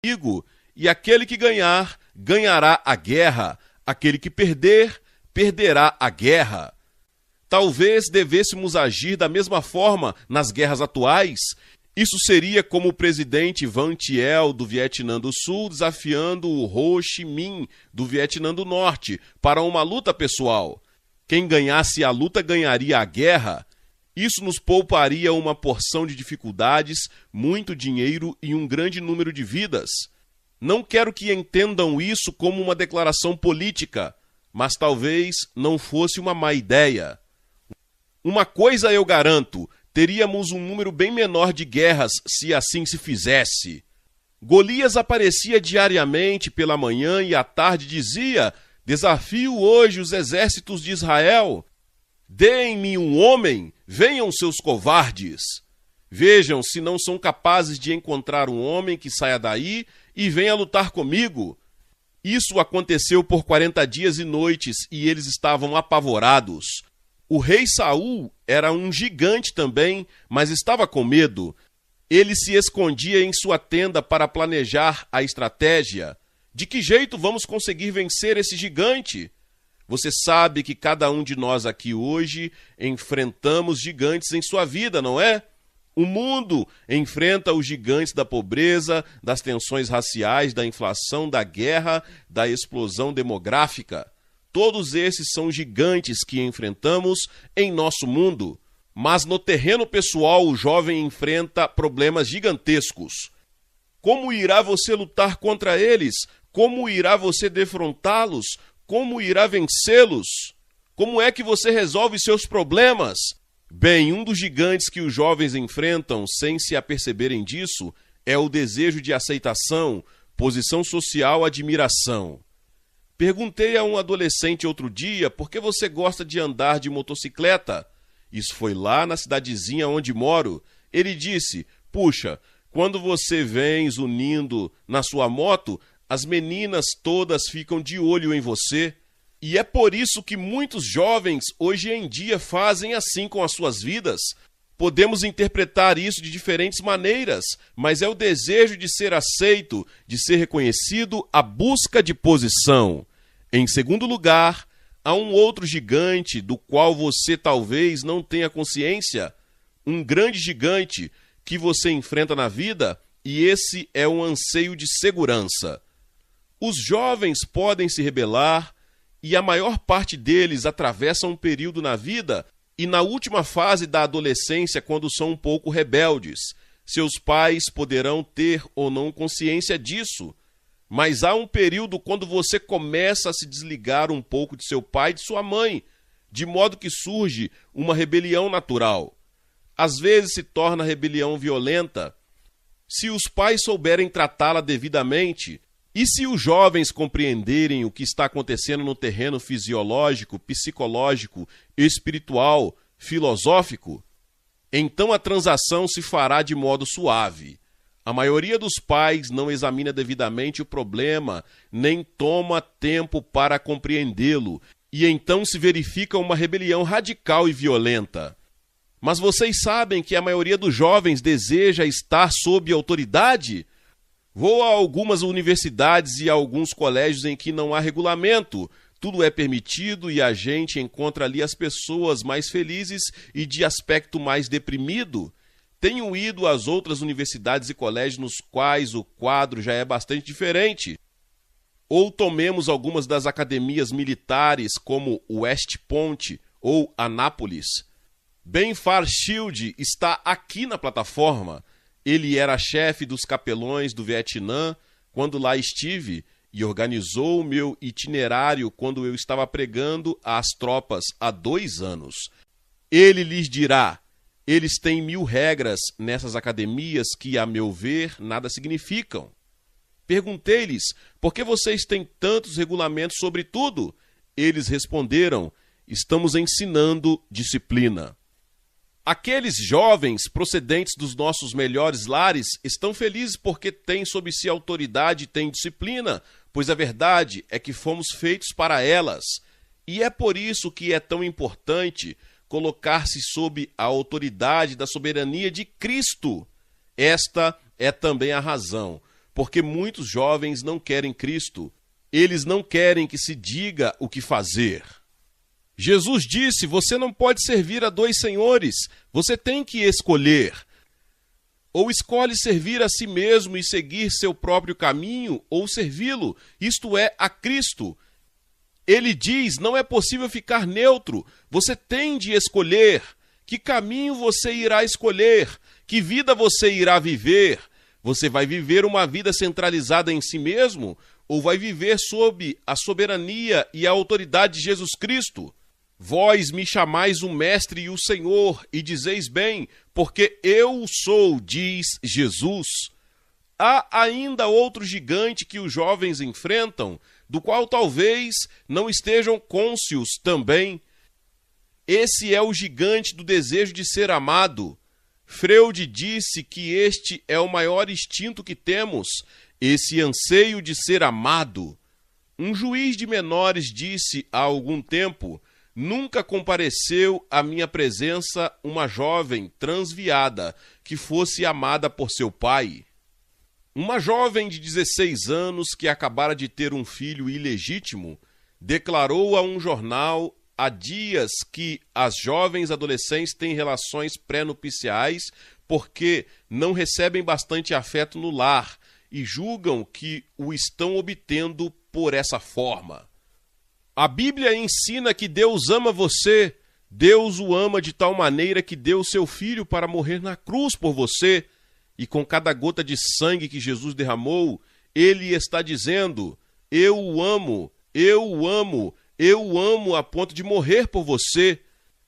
comigo, e aquele que ganhar, ganhará a guerra, aquele que perder, perderá a guerra. Talvez devêssemos agir da mesma forma nas guerras atuais. Isso seria como o presidente Van Thiel do Vietnã do Sul desafiando o Ho Chi Minh do Vietnã do Norte para uma luta pessoal. Quem ganhasse a luta ganharia a guerra. Isso nos pouparia uma porção de dificuldades, muito dinheiro e um grande número de vidas. Não quero que entendam isso como uma declaração política, mas talvez não fosse uma má ideia. Uma coisa eu garanto, teríamos um número bem menor de guerras se assim se fizesse. Golias aparecia diariamente pela manhã e à tarde dizia: desafio hoje os exércitos de Israel. Deem-me um homem, venham seus covardes. Vejam se não são capazes de encontrar um homem que saia daí e venha lutar comigo. Isso aconteceu por 40 dias e noites e eles estavam apavorados. O rei Saul era um gigante também, mas estava com medo. Ele se escondia em sua tenda para planejar a estratégia. De que jeito vamos conseguir vencer esse gigante? Você sabe que cada um de nós aqui hoje enfrentamos gigantes em sua vida, não é? O mundo enfrenta os gigantes da pobreza, das tensões raciais, da inflação, da guerra, da explosão demográfica. Todos esses são gigantes que enfrentamos em nosso mundo. Mas no terreno pessoal, o jovem enfrenta problemas gigantescos. Como irá você lutar contra eles? Como irá você defrontá-los? Como irá vencê-los? Como é que você resolve seus problemas? Bem, um dos gigantes que os jovens enfrentam, sem se aperceberem disso, é o desejo de aceitação, posição social, admiração. Perguntei a um adolescente outro dia por que você gosta de andar de motocicleta. Isso foi lá na cidadezinha onde moro. Ele disse: puxa, quando você vem zunindo na sua moto, as meninas todas ficam de olho em você. E é por isso que muitos jovens hoje em dia fazem assim com as suas vidas. Podemos interpretar isso de diferentes maneiras, mas é o desejo de ser aceito, de ser reconhecido, a busca de posição. Em segundo lugar, há um outro gigante do qual você talvez não tenha consciência, um grande gigante que você enfrenta na vida, e esse é um anseio de segurança. Os jovens podem se rebelar, e a maior parte deles atravessa um período na vida e na última fase da adolescência, quando são um pouco rebeldes. Seus pais poderão ter ou não consciência disso, mas há um período quando você começa a se desligar um pouco de seu pai e de sua mãe, de modo que surge uma rebelião natural. Às vezes se torna rebelião violenta. Se os pais souberem tratá-la devidamente, e se os jovens compreenderem o que está acontecendo no terreno fisiológico, psicológico, espiritual, filosófico, então a transação se fará de modo suave. A maioria dos pais não examina devidamente o problema, nem toma tempo para compreendê-lo, e então se verifica uma rebelião radical e violenta. Mas vocês sabem que a maioria dos jovens deseja estar sob autoridade? Vou a algumas universidades e a alguns colégios em que não há regulamento. Tudo é permitido e a gente encontra ali as pessoas mais felizes e de aspecto mais deprimido. Tenho ido às outras universidades e colégios nos quais o quadro já é bastante diferente. Ou tomemos algumas das academias militares como West Point ou Anápolis. Ben Fairchild está aqui na plataforma. Ele era chefe dos capelões do Vietnã quando lá estive e organizou o meu itinerário quando eu estava pregando às tropas há 2 anos. Ele lhes dirá: eles têm 1000 regras nessas academias que, a meu ver, nada significam. Perguntei-lhes: por que vocês têm tantos regulamentos sobre tudo? Eles responderam: estamos ensinando disciplina. Aqueles jovens procedentes dos nossos melhores lares estão felizes porque têm sob si autoridade e têm disciplina, pois a verdade é que fomos feitos para elas. E é por isso que é tão importante colocar-se sob a autoridade da soberania de Cristo. Esta é também a razão porque muitos jovens não querem Cristo. Eles não querem que se diga o que fazer. Jesus disse: você não pode servir a dois senhores, você tem que escolher. Ou escolhe servir a si mesmo e seguir seu próprio caminho, ou servi-lo, isto é, a Cristo. Ele diz: não é possível ficar neutro, você tem de escolher. Que caminho você irá escolher? Que vida você irá viver? Você vai viver uma vida centralizada em si mesmo, ou vai viver sob a soberania e a autoridade de Jesus Cristo? Vós me chamais o Mestre e o Senhor, e dizeis bem, porque eu sou, diz Jesus. Há ainda outro gigante que os jovens enfrentam, do qual talvez não estejam cônscios também. Esse é o gigante do desejo de ser amado. Freud disse que este é o maior instinto que temos, esse anseio de ser amado. Um juiz de menores disse há algum tempo: nunca compareceu à minha presença uma jovem transviada que fosse amada por seu pai. Uma jovem de 16 anos que acabara de ter um filho ilegítimo declarou a um jornal há dias que as jovens adolescentes têm relações pré-nupciais porque não recebem bastante afeto no lar e julgam que o estão obtendo por essa forma. A Bíblia ensina que Deus ama você. Deus o ama de tal maneira que deu o seu filho para morrer na cruz por você. E com cada gota de sangue que Jesus derramou, ele está dizendo: eu o amo, eu o amo, eu o amo a ponto de morrer por você.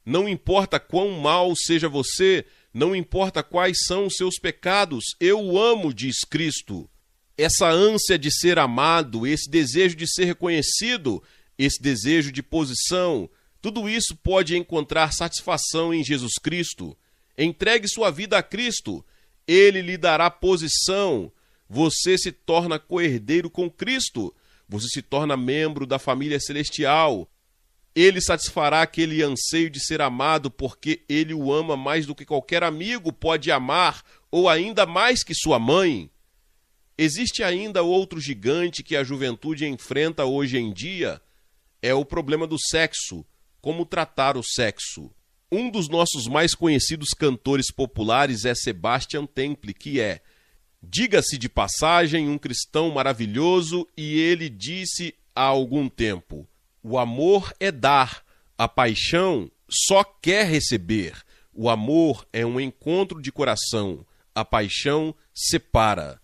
Não importa quão mal seja você, não importa quais são os seus pecados, eu o amo, diz Cristo. Essa ânsia de ser amado, esse desejo de ser reconhecido, esse desejo de posição, tudo isso pode encontrar satisfação em Jesus Cristo. Entregue sua vida a Cristo. Ele lhe dará posição. Você se torna coerdeiro com Cristo. Você se torna membro da família celestial. Ele satisfará aquele anseio de ser amado porque ele o ama mais do que qualquer amigo pode amar, ou ainda mais que sua mãe. Existe ainda outro gigante que a juventude enfrenta hoje em dia. É o problema do sexo. Como tratar o sexo? Um dos nossos mais conhecidos cantores populares é Sebastian Temple, que é, diga-se de passagem, um cristão maravilhoso, e ele disse há algum tempo: o amor é dar, a paixão só quer receber. O amor é um encontro de coração, a paixão separa.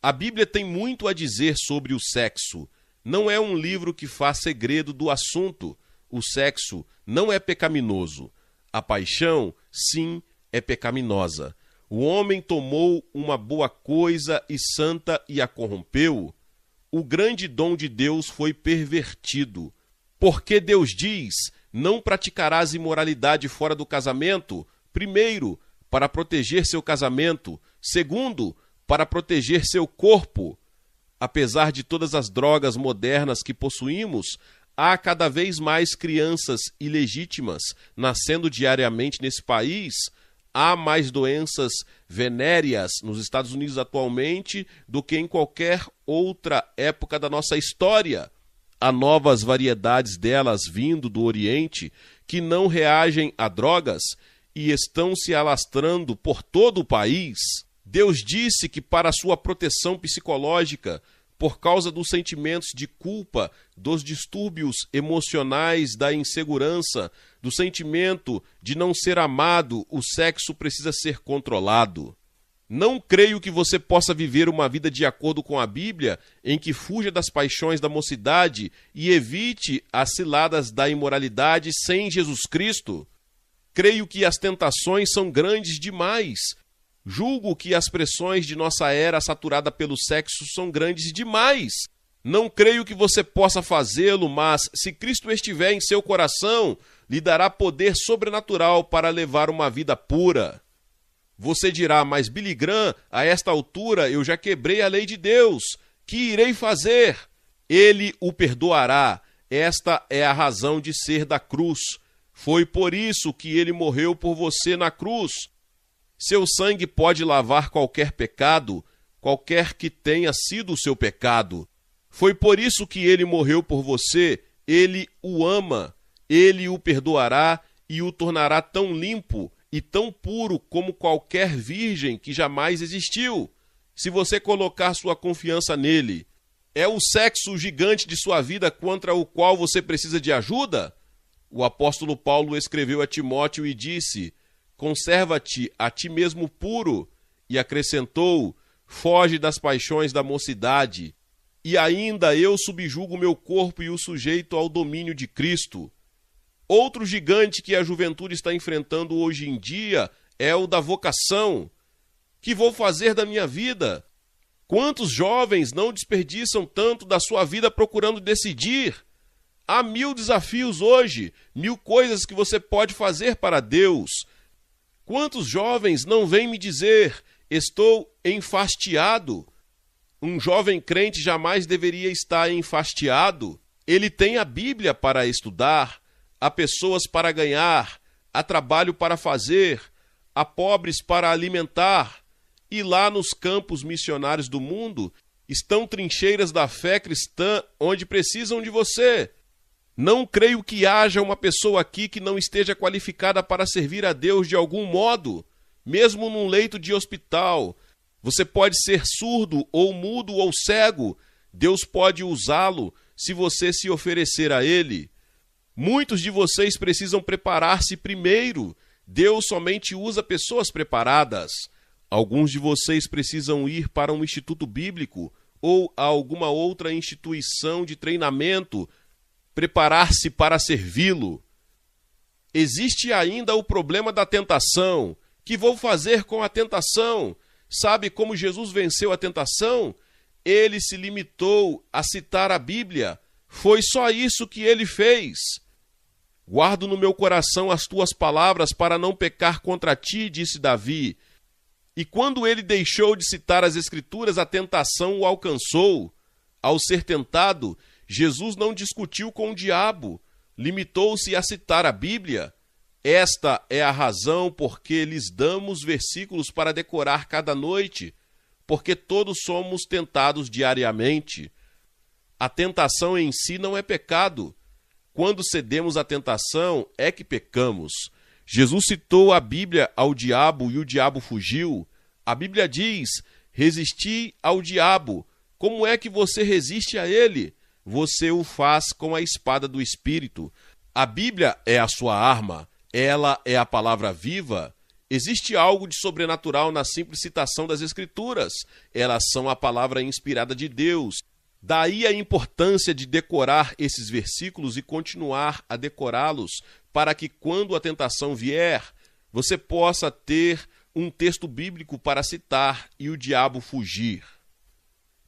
A Bíblia tem muito a dizer sobre o sexo. Não é um livro que faz segredo do assunto. O sexo não é pecaminoso. A paixão, sim, é pecaminosa. O homem tomou uma boa coisa e santa e a corrompeu. O grande dom de Deus foi pervertido. Porque Deus diz: não praticarás imoralidade fora do casamento, primeiro, para proteger seu casamento, segundo, para proteger seu corpo. Apesar de todas as drogas modernas que possuímos, há cada vez mais crianças ilegítimas nascendo diariamente nesse país. Há mais doenças venéreas nos Estados Unidos atualmente do que em qualquer outra época da nossa história. Há novas variedades delas vindo do Oriente que não reagem a drogas e estão se alastrando por todo o país. Deus disse que para sua proteção psicológica, por causa dos sentimentos de culpa, dos distúrbios emocionais, da insegurança, do sentimento de não ser amado, o sexo precisa ser controlado. Não creio que você possa viver uma vida de acordo com a Bíblia, em que fuja das paixões da mocidade e evite as ciladas da imoralidade sem Jesus Cristo. Creio que as tentações são grandes demais. Julgo que as pressões de nossa era saturada pelo sexo são grandes demais. Não creio que você possa fazê-lo, mas se Cristo estiver em seu coração, lhe dará poder sobrenatural para levar uma vida pura. Você dirá: mas Billy Graham, a esta altura eu já quebrei a lei de Deus. Que irei fazer? Ele o perdoará. Esta é a razão de ser da cruz. Foi por isso que ele morreu por você na cruz. Seu sangue pode lavar qualquer pecado. qualquer que tenha sido o seu pecado. Foi por isso que ele morreu por você. Ele o ama, ele o perdoará e o tornará tão limpo e tão puro como qualquer virgem que jamais existiu, se você colocar sua confiança nele. É o sexo gigante de sua vida contra o qual você precisa de ajuda? O apóstolo Paulo escreveu a Timóteo e disse: conserva-te a ti mesmo puro, e acrescentou: foge das paixões da mocidade. E ainda eu subjugo meu corpo e o sujeito ao domínio de Cristo. Outro gigante que a juventude está enfrentando hoje em dia é o da vocação. Que vou fazer da minha vida? Quantos jovens não desperdiçam tanto da sua vida procurando decidir? Há 1000 desafios hoje, 1000 coisas que você pode fazer para Deus. Quantos jovens não vêm me dizer: estou enfastiado? Um jovem crente jamais deveria estar enfastiado. Ele tem a Bíblia para estudar, há pessoas para ganhar, há trabalho para fazer, há pobres para alimentar. E lá nos campos missionários do mundo estão trincheiras da fé cristã onde precisam de você. Não creio que haja uma pessoa aqui que não esteja qualificada para servir a Deus de algum modo, mesmo num leito de hospital. Você pode ser surdo ou mudo ou cego. Deus pode usá-lo se você se oferecer a Ele. Muitos de vocês precisam preparar-se primeiro. Deus somente usa pessoas preparadas. Alguns de vocês precisam ir para um instituto bíblico ou a alguma outra instituição de treinamento, preparar-se para servi-lo. Existe ainda o problema da tentação. Que vou fazer com a tentação? Sabe como Jesus venceu a tentação? Ele se limitou a citar a Bíblia. Foi só isso que ele fez. Guardo no meu coração as tuas palavras para não pecar contra ti, disse Davi. E quando ele deixou de citar as Escrituras, a tentação o alcançou. Ao ser tentado, Jesus não discutiu com o diabo, limitou-se a citar a Bíblia. Esta é a razão por que lhes damos versículos para decorar cada noite, porque todos somos tentados diariamente. A tentação em si não é pecado. Quando cedemos à tentação, é que pecamos. Jesus citou a Bíblia ao diabo e o diabo fugiu. A Bíblia diz: resisti ao diabo. Como é que você resiste a ele? Você o faz com a espada do Espírito. A Bíblia é a sua arma. Ela é a palavra viva. Existe algo de sobrenatural na simples citação das Escrituras. Elas são a palavra inspirada de Deus. Daí a importância de decorar esses versículos e continuar a decorá-los, para que quando a tentação vier, você possa ter um texto bíblico para citar e o diabo fugir.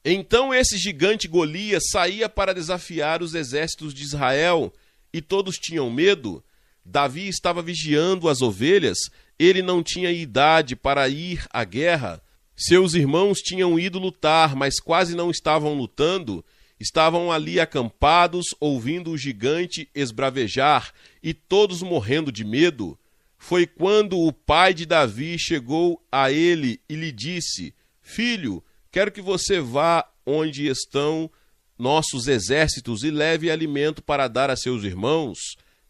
Então esse gigante Golias saía para desafiar os exércitos de Israel, e todos tinham medo. Davi estava vigiando as ovelhas, ele não tinha idade para ir à guerra. Seus irmãos tinham ido lutar, mas quase não estavam lutando. Estavam ali acampados, ouvindo o gigante esbravejar, e todos morrendo de medo. Foi quando o pai de Davi chegou a ele e lhe disse: filho, quero que você vá onde estão nossos exércitos e leve alimento para dar a seus irmãos.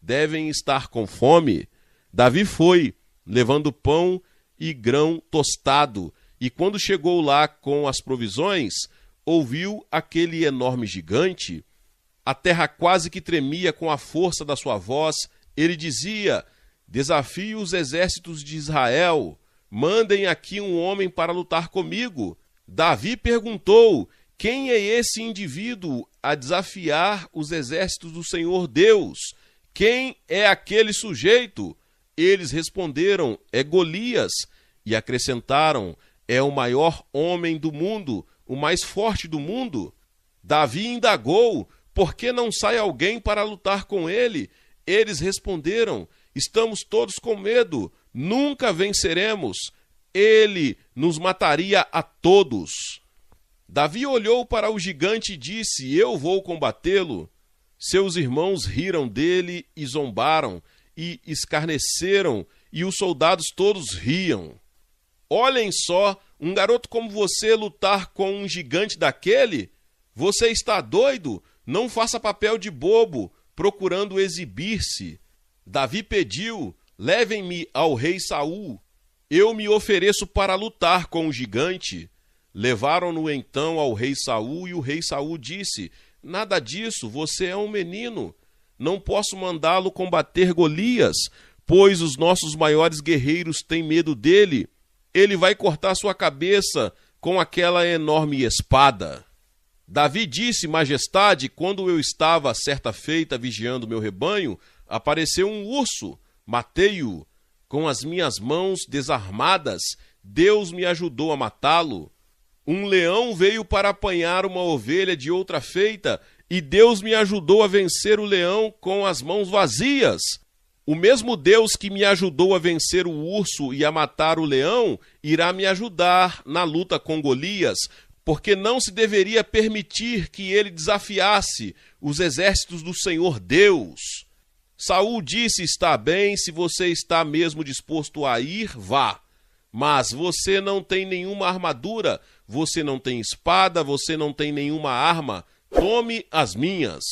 Devem estar com fome. Davi foi, levando pão e grão tostado, e quando chegou lá com as provisões, ouviu aquele enorme gigante. A terra quase que tremia com a força da sua voz. Ele dizia: desafio os exércitos de Israel, mandem aqui um homem para lutar comigo. Davi perguntou: quem é esse indivíduo a desafiar os exércitos do Senhor Deus? Quem é aquele sujeito? Eles responderam: é Golias. E acrescentaram: é o maior homem do mundo, o mais forte do mundo. Davi indagou: por que não sai alguém para lutar com ele? Eles responderam: estamos todos com medo, nunca venceremos. Ele nos mataria a todos. Davi olhou para o gigante e disse: eu vou combatê-lo. Seus irmãos riram dele e zombaram, e escarneceram, e os soldados todos riam. Olhem só, um garoto como você lutar com um gigante daquele? Você está doido? Não faça papel de bobo, procurando exibir-se. Davi pediu: levem-me ao rei Saul. Eu me ofereço para lutar com o gigante. Levaram-no então ao rei Saul, e o rei Saul disse: nada disso, você é um menino. Não posso mandá-lo combater Golias, pois os nossos maiores guerreiros têm medo dele. Ele vai cortar sua cabeça com aquela enorme espada. Davi disse: majestade, quando eu estava certa feita vigiando meu rebanho, apareceu um urso, matei-o. Com as minhas mãos desarmadas, Deus me ajudou a matá-lo. Um leão veio para apanhar uma ovelha de outra feita, e Deus me ajudou a vencer o leão com as mãos vazias. O mesmo Deus que me ajudou a vencer o urso e a matar o leão, irá me ajudar na luta com Golias, porque não se deveria permitir que ele desafiasse os exércitos do Senhor Deus. Saul disse: está bem, se você está mesmo disposto a ir, vá. Mas você não tem nenhuma armadura, você não tem espada, você não tem nenhuma arma. Tome as minhas.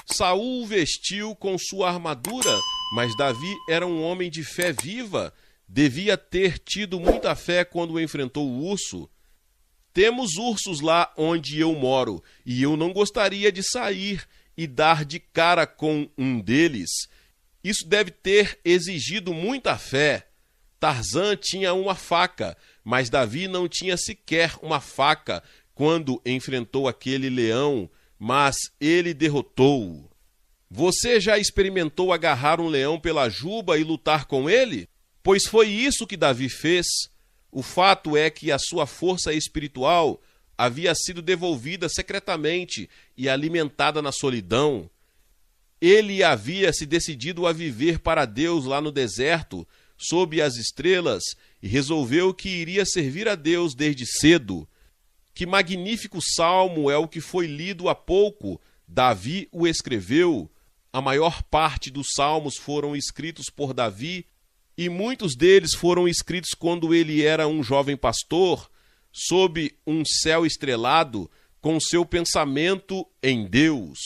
Saul vestiu com sua armadura, mas Davi era um homem de fé viva. Devia ter tido muita fé quando enfrentou o urso. Temos ursos lá onde eu moro, e eu não gostaria de sair e dar de cara com um deles. Isso deve ter exigido muita fé. Tarzan tinha uma faca, mas Davi não tinha sequer uma faca quando enfrentou aquele leão, mas ele derrotou-o. Você já experimentou agarrar um leão pela juba e lutar com ele? Pois foi isso que Davi fez. O fato é que a sua força espiritual havia sido devolvida secretamente e alimentada na solidão. Ele havia se decidido a viver para Deus lá no deserto, sob as estrelas, e resolveu que iria servir a Deus desde cedo. Que magnífico salmo é o que foi lido há pouco. Davi o escreveu. A maior parte dos salmos foram escritos por Davi, e muitos deles foram escritos quando ele era um jovem pastor, sob um céu estrelado, com seu pensamento em Deus.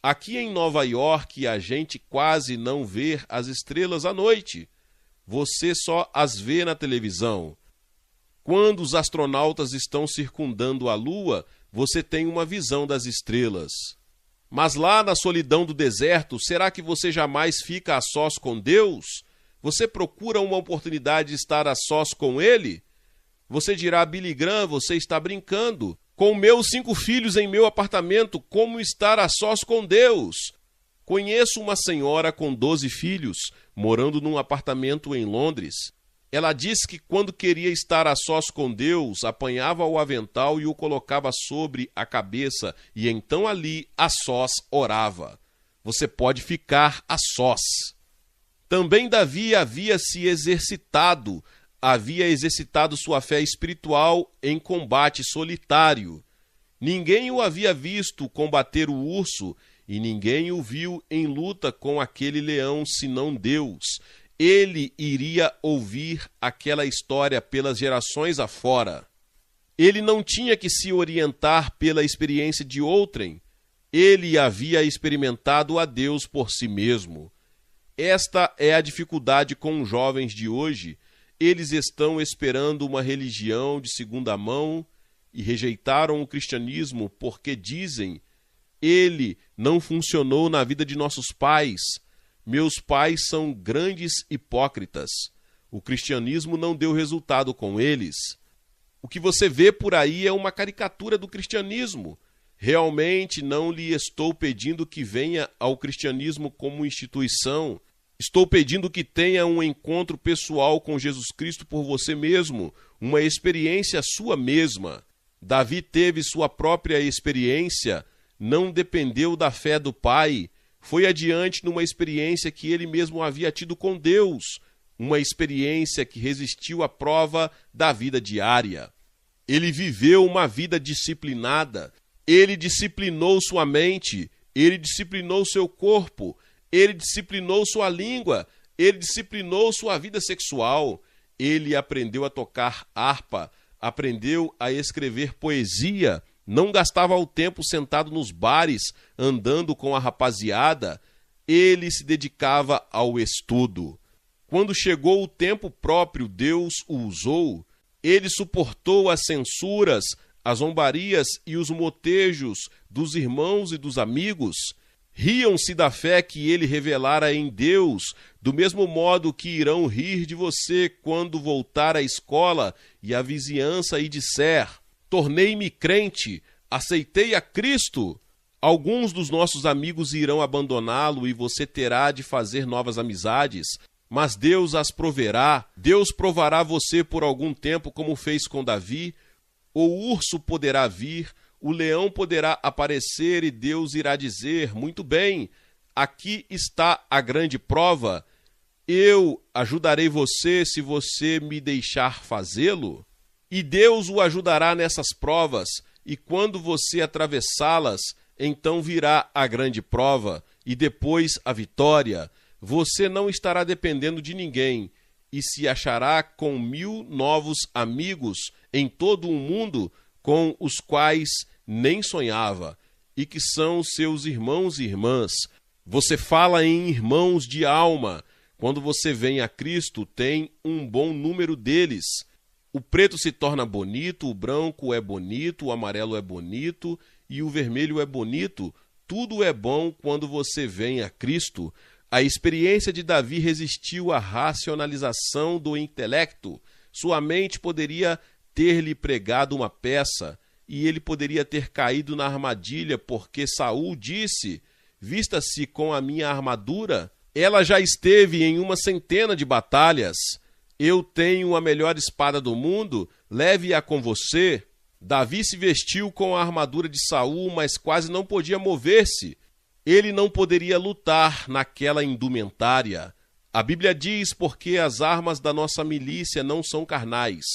Aqui em Nova York, a gente quase não vê as estrelas à noite. Você só as vê na televisão. Quando os astronautas estão circundando a Lua, você tem uma visão das estrelas. Mas lá na solidão do deserto, será que você jamais fica a sós com Deus? Você procura uma oportunidade de estar a sós com Ele? Você dirá: Billy Graham, você está brincando. Com meus 5 filhos em meu apartamento, como estar a sós com Deus? Conheço uma senhora com 12 filhos, morando num apartamento em Londres. Ela disse que quando queria estar a sós com Deus, apanhava o avental e o colocava sobre a cabeça, e então ali, a sós, orava. Você pode ficar a sós. Também Davi havia se exercitado, havia exercitado sua fé espiritual em combate solitário. Ninguém o havia visto combater o urso, e ninguém o viu em luta com aquele leão, senão Deus. Ele iria ouvir aquela história pelas gerações afora. Ele não tinha que se orientar pela experiência de outrem. Ele havia experimentado a Deus por si mesmo. Esta é a dificuldade com os jovens de hoje. Eles estão esperando uma religião de segunda mão e rejeitaram o cristianismo porque dizem: ele não funcionou na vida de nossos pais. Meus pais são grandes hipócritas. O cristianismo não deu resultado com eles. O que você vê por aí é uma caricatura do cristianismo. Realmente não lhe estou pedindo que venha ao cristianismo como instituição. Estou pedindo que tenha um encontro pessoal com Jesus Cristo por você mesmo, uma experiência sua mesma. Davi teve sua própria experiência, não dependeu da fé do pai. Foi adiante numa experiência que ele mesmo havia tido com Deus, uma experiência que resistiu à prova da vida diária. Ele viveu uma vida disciplinada, ele disciplinou sua mente, ele disciplinou seu corpo, ele disciplinou sua língua, ele disciplinou sua vida sexual, Ele aprendeu a tocar harpa, aprendeu a escrever poesia, não gastava o tempo sentado nos bares, andando com a rapaziada. Ele se dedicava ao estudo. Quando chegou o tempo próprio, Deus o usou. Ele suportou as censuras, as zombarias e os motejos dos irmãos e dos amigos. Riam-se da fé que ele revelara em Deus, do mesmo modo que irão rir de você quando voltar à escola e à vizinhança e disser: tornei-me crente, aceitei a Cristo. Alguns dos nossos amigos irão abandoná-lo e você terá de fazer novas amizades, mas Deus as proverá. Deus provará você por algum tempo, como fez com Davi. O urso poderá vir, o leão poderá aparecer e Deus irá dizer: muito bem, aqui está a grande prova. Eu ajudarei você se você me deixar fazê-lo. E Deus o ajudará nessas provas, e quando você atravessá-las, então virá a grande prova e depois a vitória. Você não estará dependendo de ninguém e se achará com 1000 novos amigos em todo o mundo com os quais nem sonhava e que são seus irmãos e irmãs. Você fala em irmãos de alma. Quando você vem a Cristo, tem um bom número deles. O preto se torna bonito, o branco é bonito, o amarelo é bonito e o vermelho é bonito. Tudo é bom quando você vem a Cristo. A experiência de Davi resistiu à racionalização do intelecto. Sua mente poderia ter-lhe pregado uma peça e ele poderia ter caído na armadilha, porque Saul disse: vista-se com a minha armadura. Ela já esteve em uma centena de batalhas. Eu tenho a melhor espada do mundo, leve-a com você. Davi se vestiu com a armadura de Saul, mas quase não podia mover-se. Ele não poderia lutar naquela indumentária. A Bíblia diz: porque as armas da nossa milícia não são carnais,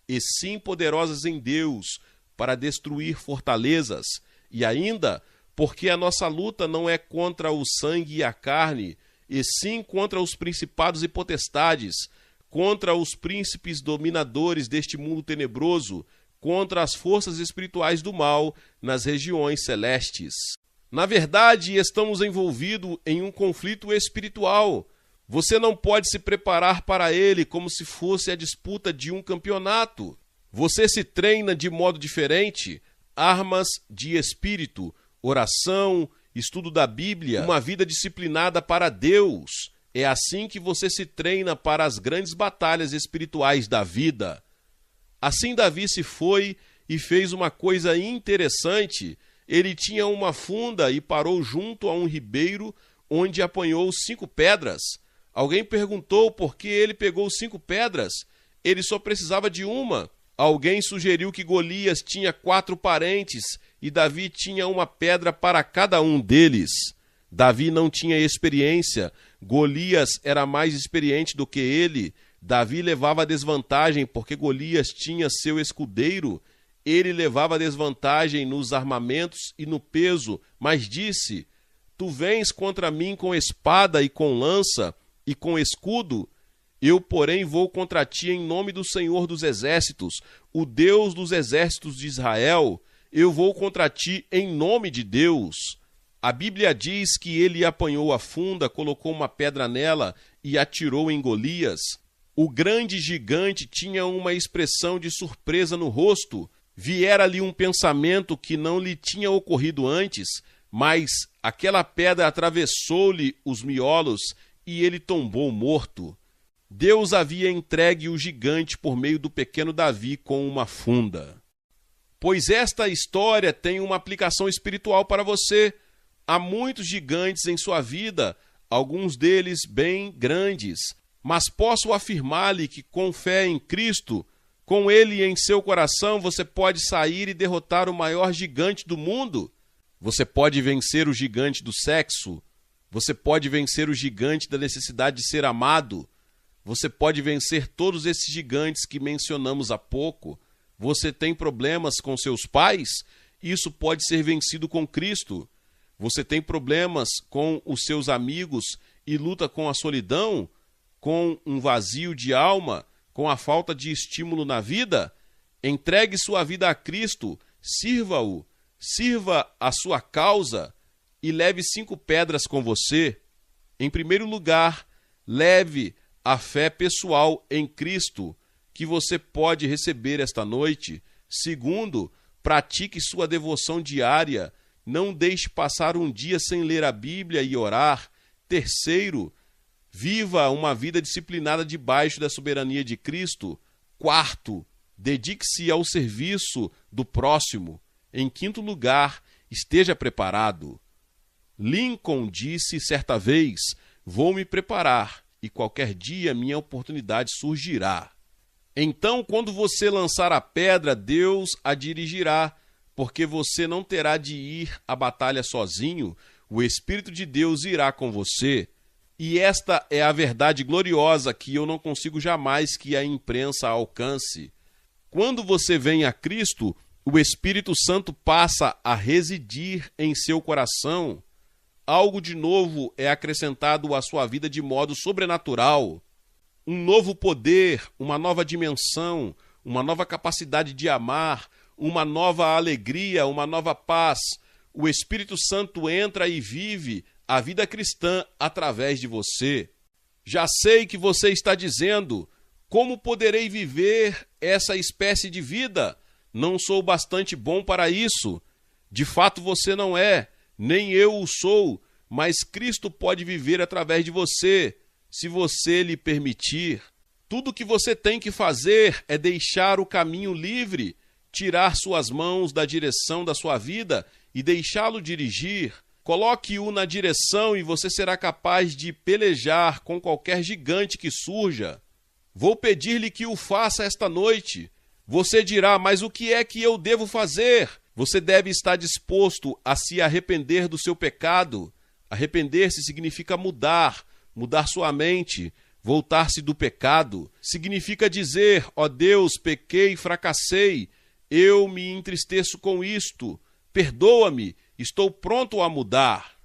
e sim poderosas em Deus para destruir fortalezas. E ainda, porque a nossa luta não é contra o sangue e a carne, e sim contra os principados e potestades, contra os príncipes dominadores deste mundo tenebroso, contra as forças espirituais do mal nas regiões celestes. Na verdade, estamos envolvidos em um conflito espiritual. Você não pode se preparar para ele como se fosse a disputa de um campeonato. Você se treina de modo diferente. Armas de espírito, oração, estudo da Bíblia, uma vida disciplinada para Deus. É assim que você se treina para as grandes batalhas espirituais da vida. Assim Davi se foi e fez uma coisa interessante. Ele tinha uma funda e parou junto a um ribeiro onde apanhou 5 pedras. Alguém perguntou por que ele pegou 5 pedras. Ele só precisava de uma. Alguém sugeriu que Golias tinha 4 parentes e Davi tinha uma pedra para cada um deles. Davi não tinha experiência. Golias era mais experiente do que ele. Davi levava desvantagem porque Golias tinha seu escudeiro. Ele levava desvantagem nos armamentos e no peso, mas disse: tu vens contra mim com espada e com lança e com escudo. Eu, porém, vou contra ti em nome do Senhor dos Exércitos, o Deus dos exércitos de Israel. Eu vou contra ti em nome de Deus. A Bíblia diz que ele apanhou a funda, colocou uma pedra nela e atirou em Golias. O grande gigante tinha uma expressão de surpresa no rosto. Viera-lhe um pensamento que não lhe tinha ocorrido antes, mas aquela pedra atravessou-lhe os miolos e ele tombou morto. Deus havia entregue o gigante por meio do pequeno Davi com uma funda. Pois esta história tem uma aplicação espiritual para você. Há muitos gigantes em sua vida, alguns deles bem grandes, mas posso afirmar-lhe que com fé em Cristo, com ele em seu coração, você pode sair e derrotar o maior gigante do mundo. Você pode vencer o gigante do sexo. Você pode vencer o gigante da necessidade de ser amado. Você pode vencer todos esses gigantes que mencionamos há pouco. Você tem problemas com seus pais? Isso pode ser vencido com Cristo. Você tem problemas com os seus amigos e luta com a solidão, com um vazio de alma? com a falta de estímulo na vida? Entregue sua vida a Cristo, sirva-o, sirva a sua causa e leve 5 pedras com você. Em primeiro lugar, leve a fé pessoal em Cristo, que você pode receber esta noite. Segundo, pratique sua devoção diária. Não deixe passar um dia sem ler a Bíblia e orar. Terceiro, viva uma vida disciplinada debaixo da soberania de Cristo. Quarto, dedique-se ao serviço do próximo. Em quinto lugar, esteja preparado. Lincoln disse certa vez: vou me preparar e qualquer dia minha oportunidade surgirá. Então, quando você lançar a pedra, Deus a dirigirá, porque você não terá de ir à batalha sozinho, o Espírito de Deus irá com você. E esta é a verdade gloriosa que eu não consigo jamais que a imprensa alcance. Quando você vem a Cristo, o Espírito Santo passa a residir em seu coração. Algo de novo é acrescentado à sua vida de modo sobrenatural. Um novo poder, uma nova dimensão, uma nova capacidade de amar, uma nova alegria, uma nova paz. O Espírito Santo entra e vive a vida cristã através de você. Já sei que você está dizendo: como poderei viver essa espécie de vida? Não sou bastante bom para isso. De fato você não é, nem eu o sou, mas Cristo pode viver através de você, se você lhe permitir. Tudo o que você tem que fazer é deixar o caminho livre, tirar suas mãos da direção da sua vida e deixá-lo dirigir. Coloque-o na direção e você será capaz de pelejar com qualquer gigante que surja. Vou pedir-lhe que o faça esta noite. Você dirá: mas o que é que eu devo fazer? Você deve estar disposto a se arrepender do seu pecado. Arrepender-se significa mudar sua mente, voltar-se do pecado. Significa dizer: ó Deus, pequei, fracassei, eu me entristeço com isto, perdoa-me, estou pronto a mudar.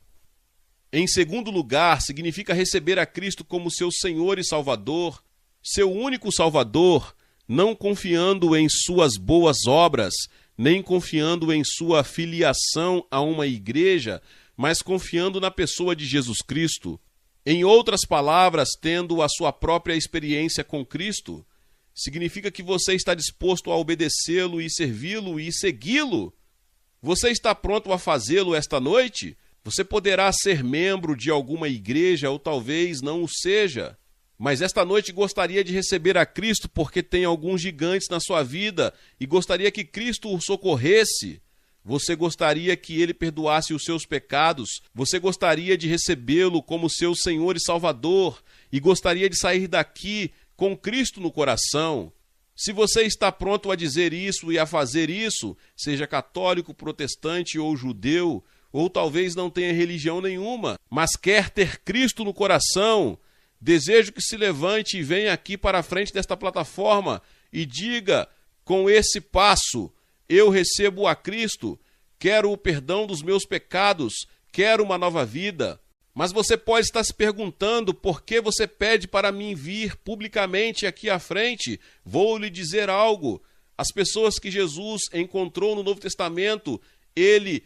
Em segundo lugar, significa receber a Cristo como seu Senhor e Salvador, seu único Salvador, não confiando em suas boas obras, nem confiando em sua filiação a uma igreja, mas confiando na pessoa de Jesus Cristo. Em outras palavras, tendo a sua própria experiência com Cristo, significa que você está disposto a obedecê-lo e servi-lo e segui-lo. Você está pronto a fazê-lo esta noite? Você poderá ser membro de alguma igreja ou talvez não o seja, mas esta noite gostaria de receber a Cristo porque tem alguns gigantes na sua vida e gostaria que Cristo o socorresse. Você gostaria que ele perdoasse os seus pecados, você gostaria de recebê-lo como seu Senhor e Salvador e gostaria de sair daqui com Cristo no coração. Se você está pronto a dizer isso e a fazer isso, seja católico, protestante ou judeu, ou talvez não tenha religião nenhuma, mas quer ter Cristo no coração, desejo que se levante e venha aqui para a frente desta plataforma e diga com esse passo: eu recebo a Cristo, quero o perdão dos meus pecados, quero uma nova vida. Mas você pode estar se perguntando: por que você pede para mim vir publicamente aqui à frente? Vou lhe dizer algo. As pessoas que Jesus encontrou no Novo Testamento, ele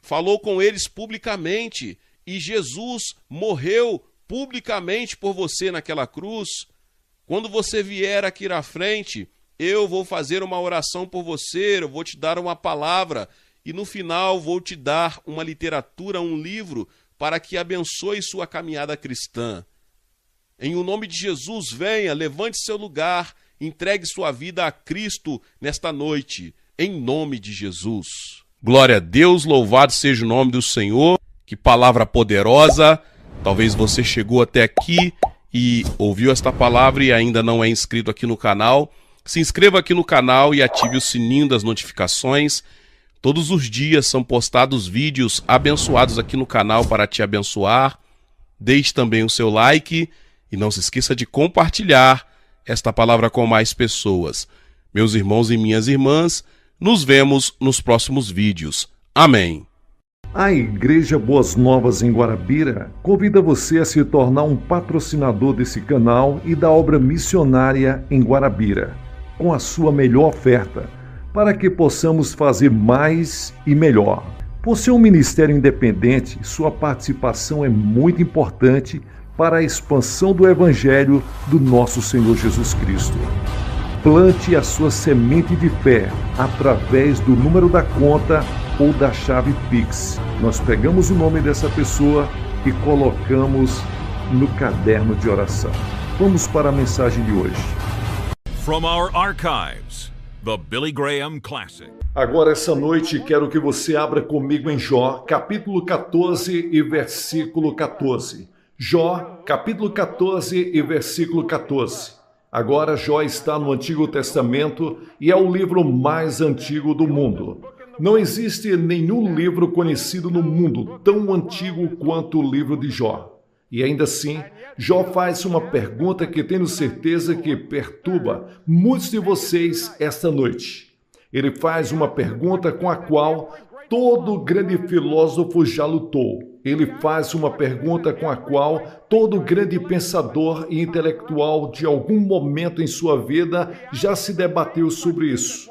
falou com eles publicamente, e Jesus morreu publicamente por você naquela cruz. Quando você vier aqui à frente, eu vou fazer uma oração por você, eu vou te dar uma palavra, e no final vou te dar uma literatura, um livro, para que abençoe sua caminhada cristã. Em o nome de Jesus, venha, levante seu lugar, entregue sua vida a Cristo nesta noite, em nome de Jesus. Glória a Deus, louvado seja o nome do Senhor. Que palavra poderosa. Talvez você chegou até aqui e ouviu esta palavra e ainda não é inscrito aqui no canal. Se inscreva aqui no canal e ative o sininho das notificações. Todos os dias são postados vídeos abençoados aqui no canal para te abençoar. Deixe também o seu like e não se esqueça de compartilhar esta palavra com mais pessoas. Meus irmãos e minhas irmãs, nos vemos nos próximos vídeos. Amém. A Igreja Boas Novas em Guarabira convida você a se tornar um patrocinador desse canal e da obra missionária em Guarabira, com a sua melhor oferta, para que possamos fazer mais e melhor. Por ser um ministério independente, sua participação é muito importante para a expansão do Evangelho do nosso Senhor Jesus Cristo. Plante a sua semente de fé através do número da conta ou da chave Pix. Nós pegamos o nome dessa pessoa e colocamos no caderno de oração. Vamos para a mensagem de hoje. From our archives, the Billy Graham Classic. Agora, essa noite, quero que você abra comigo em Jó, capítulo 14 e versículo 14. Jó, capítulo 14 e versículo 14. Agora, Jó está no Antigo Testamento e é o livro mais antigo do mundo. Não existe nenhum livro conhecido no mundo tão antigo quanto o livro de Jó. E ainda assim, Jó faz uma pergunta que tenho certeza que perturba muitos de vocês esta noite. Ele faz uma pergunta com a qual todo grande filósofo já lutou. Ele faz uma pergunta com a qual todo grande pensador e intelectual de algum momento em sua vida já se debateu sobre isso.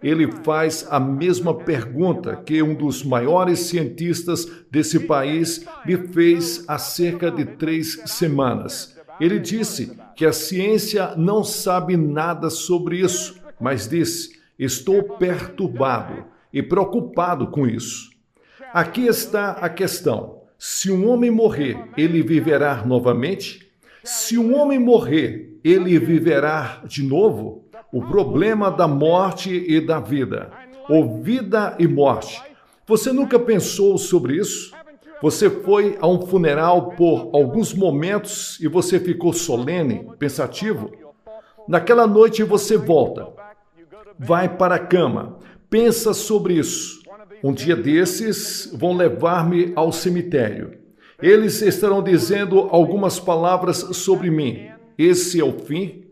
Ele faz a mesma pergunta que um dos maiores cientistas desse país me fez há cerca de 3 semanas. Ele disse que a ciência não sabe nada sobre isso, mas disse: estou perturbado e preocupado com isso. Aqui está a questão. Se um homem morrer, ele viverá novamente? Se um homem morrer, ele viverá de novo? O problema da morte e da vida, ou vida e morte. Você nunca pensou sobre isso? Você foi a um funeral por alguns momentos e você ficou solene, pensativo? Naquela noite você volta, vai para a cama, pensa sobre isso. Um dia desses vão levar-me ao cemitério. Eles estarão dizendo algumas palavras sobre mim. Esse é o fim?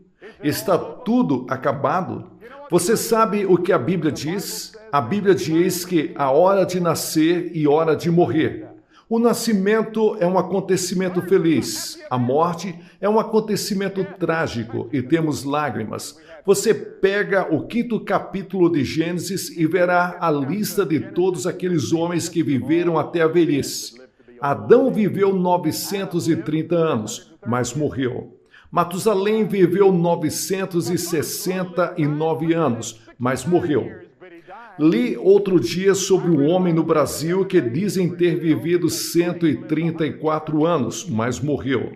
Está tudo acabado? Você sabe o que a Bíblia diz? A Bíblia diz que há hora de nascer e hora de morrer. O nascimento é um acontecimento feliz. A morte é um acontecimento trágico e temos lágrimas. Você pega o 5º capítulo de Gênesis e verá a lista de todos aqueles homens que viveram até a velhice. Adão viveu 930 anos, mas morreu. Matusalém viveu 969 anos, mas morreu. Li outro dia sobre um homem no Brasil que dizem ter vivido 134 anos, mas morreu.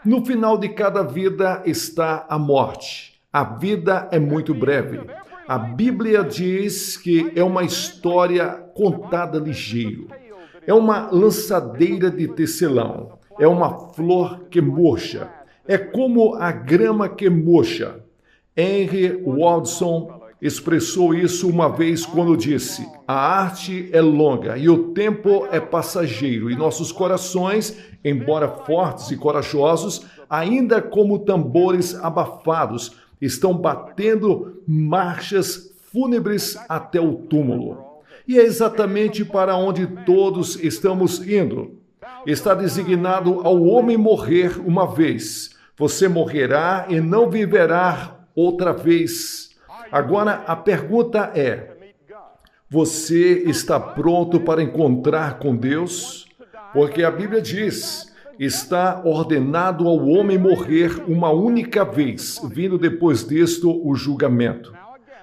No final de cada vida está a morte. A vida é muito breve. A Bíblia diz que é uma história contada ligeiro. É uma lançadeira de tecelão. É uma flor que murcha. É como a grama que murcha. Henry Watson expressou isso uma vez quando disse: a arte é longa e o tempo é passageiro, e nossos corações, embora fortes e corajosos, ainda como tambores abafados, estão batendo marchas fúnebres até o túmulo. E é exatamente para onde todos estamos indo. Está designado ao homem morrer uma vez. Você morrerá e não viverá outra vez. Agora, a pergunta é: você está pronto para encontrar com Deus? Porque a Bíblia diz: está ordenado ao homem morrer uma única vez, vindo depois disto o julgamento.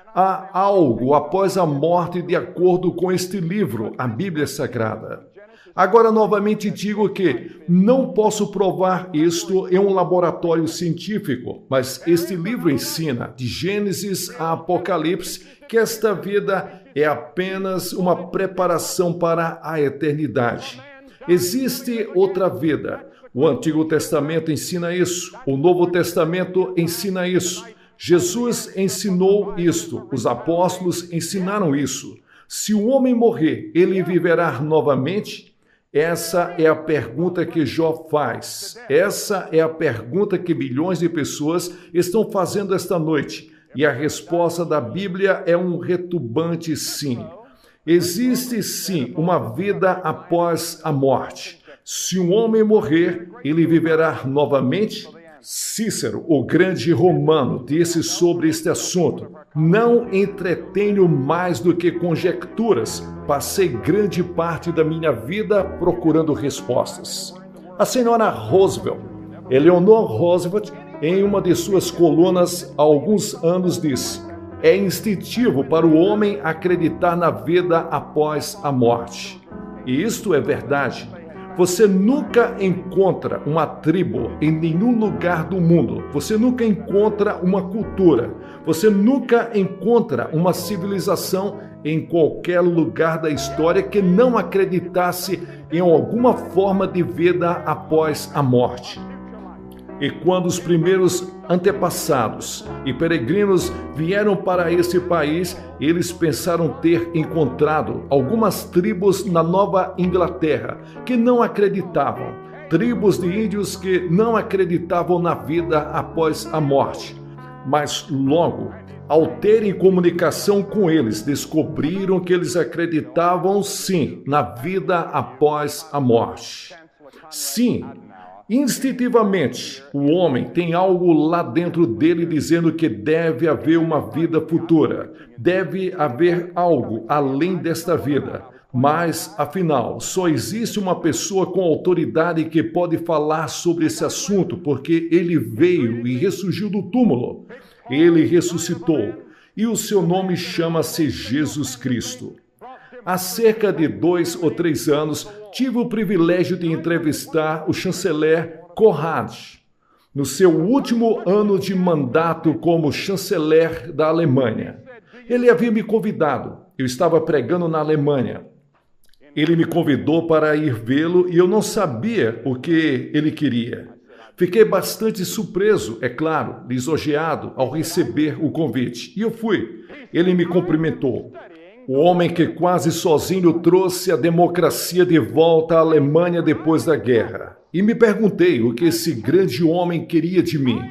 Há algo após a morte de acordo com este livro, a Bíblia Sagrada. Agora, novamente digo que não posso provar isto em um laboratório científico, mas este livro ensina, de Gênesis a Apocalipse, que esta vida é apenas uma preparação para a eternidade. Existe outra vida. O Antigo Testamento ensina isso, o Novo Testamento ensina isso. Jesus ensinou isto, os apóstolos ensinaram isso. Se o homem morrer, ele viverá novamente? Essa é a pergunta que Jó faz. Essa é a pergunta que bilhões de pessoas estão fazendo esta noite. E a resposta da Bíblia é um retumbante sim. Existe sim uma vida após a morte. Se um homem morrer, ele viverá novamente? Cícero, o grande romano, disse sobre este assunto: não entretenho mais do que conjecturas. Passei grande parte da minha vida procurando respostas. A senhora Roosevelt, Eleanor Roosevelt, em uma de suas colunas há alguns anos disse: é instintivo para o homem acreditar na vida após a morte. E isto é verdade. Você nunca encontra uma tribo em nenhum lugar do mundo. Você nunca encontra uma cultura. Você nunca encontra uma civilização em qualquer lugar da história que não acreditasse em alguma forma de vida após a morte. E quando os primeiros antepassados e peregrinos vieram para esse país, eles pensaram ter encontrado algumas tribos na Nova Inglaterra que não acreditavam, tribos de índios que não acreditavam na vida após a morte. Mas logo, ao terem comunicação com eles, descobriram que eles acreditavam sim na vida após a morte. Sim, instintivamente, o homem tem algo lá dentro dele dizendo que deve haver uma vida futura, deve haver algo além desta vida. Mas, afinal, só existe uma pessoa com autoridade que pode falar sobre esse assunto, porque ele veio e ressurgiu do túmulo. Ele ressuscitou, e o seu nome chama-se Jesus Cristo. Há cerca de 2 ou 3 anos, tive o privilégio de entrevistar o chanceler Konrad, no seu último ano de mandato como chanceler da Alemanha. Ele havia me convidado, eu estava pregando na Alemanha. Ele me convidou para ir vê-lo e eu não sabia o que ele queria. Fiquei bastante surpreso, é claro, lisonjeado ao receber o convite. E eu fui. Ele me cumprimentou. O homem que quase sozinho trouxe a democracia de volta à Alemanha depois da guerra. E me perguntei o que esse grande homem queria de mim.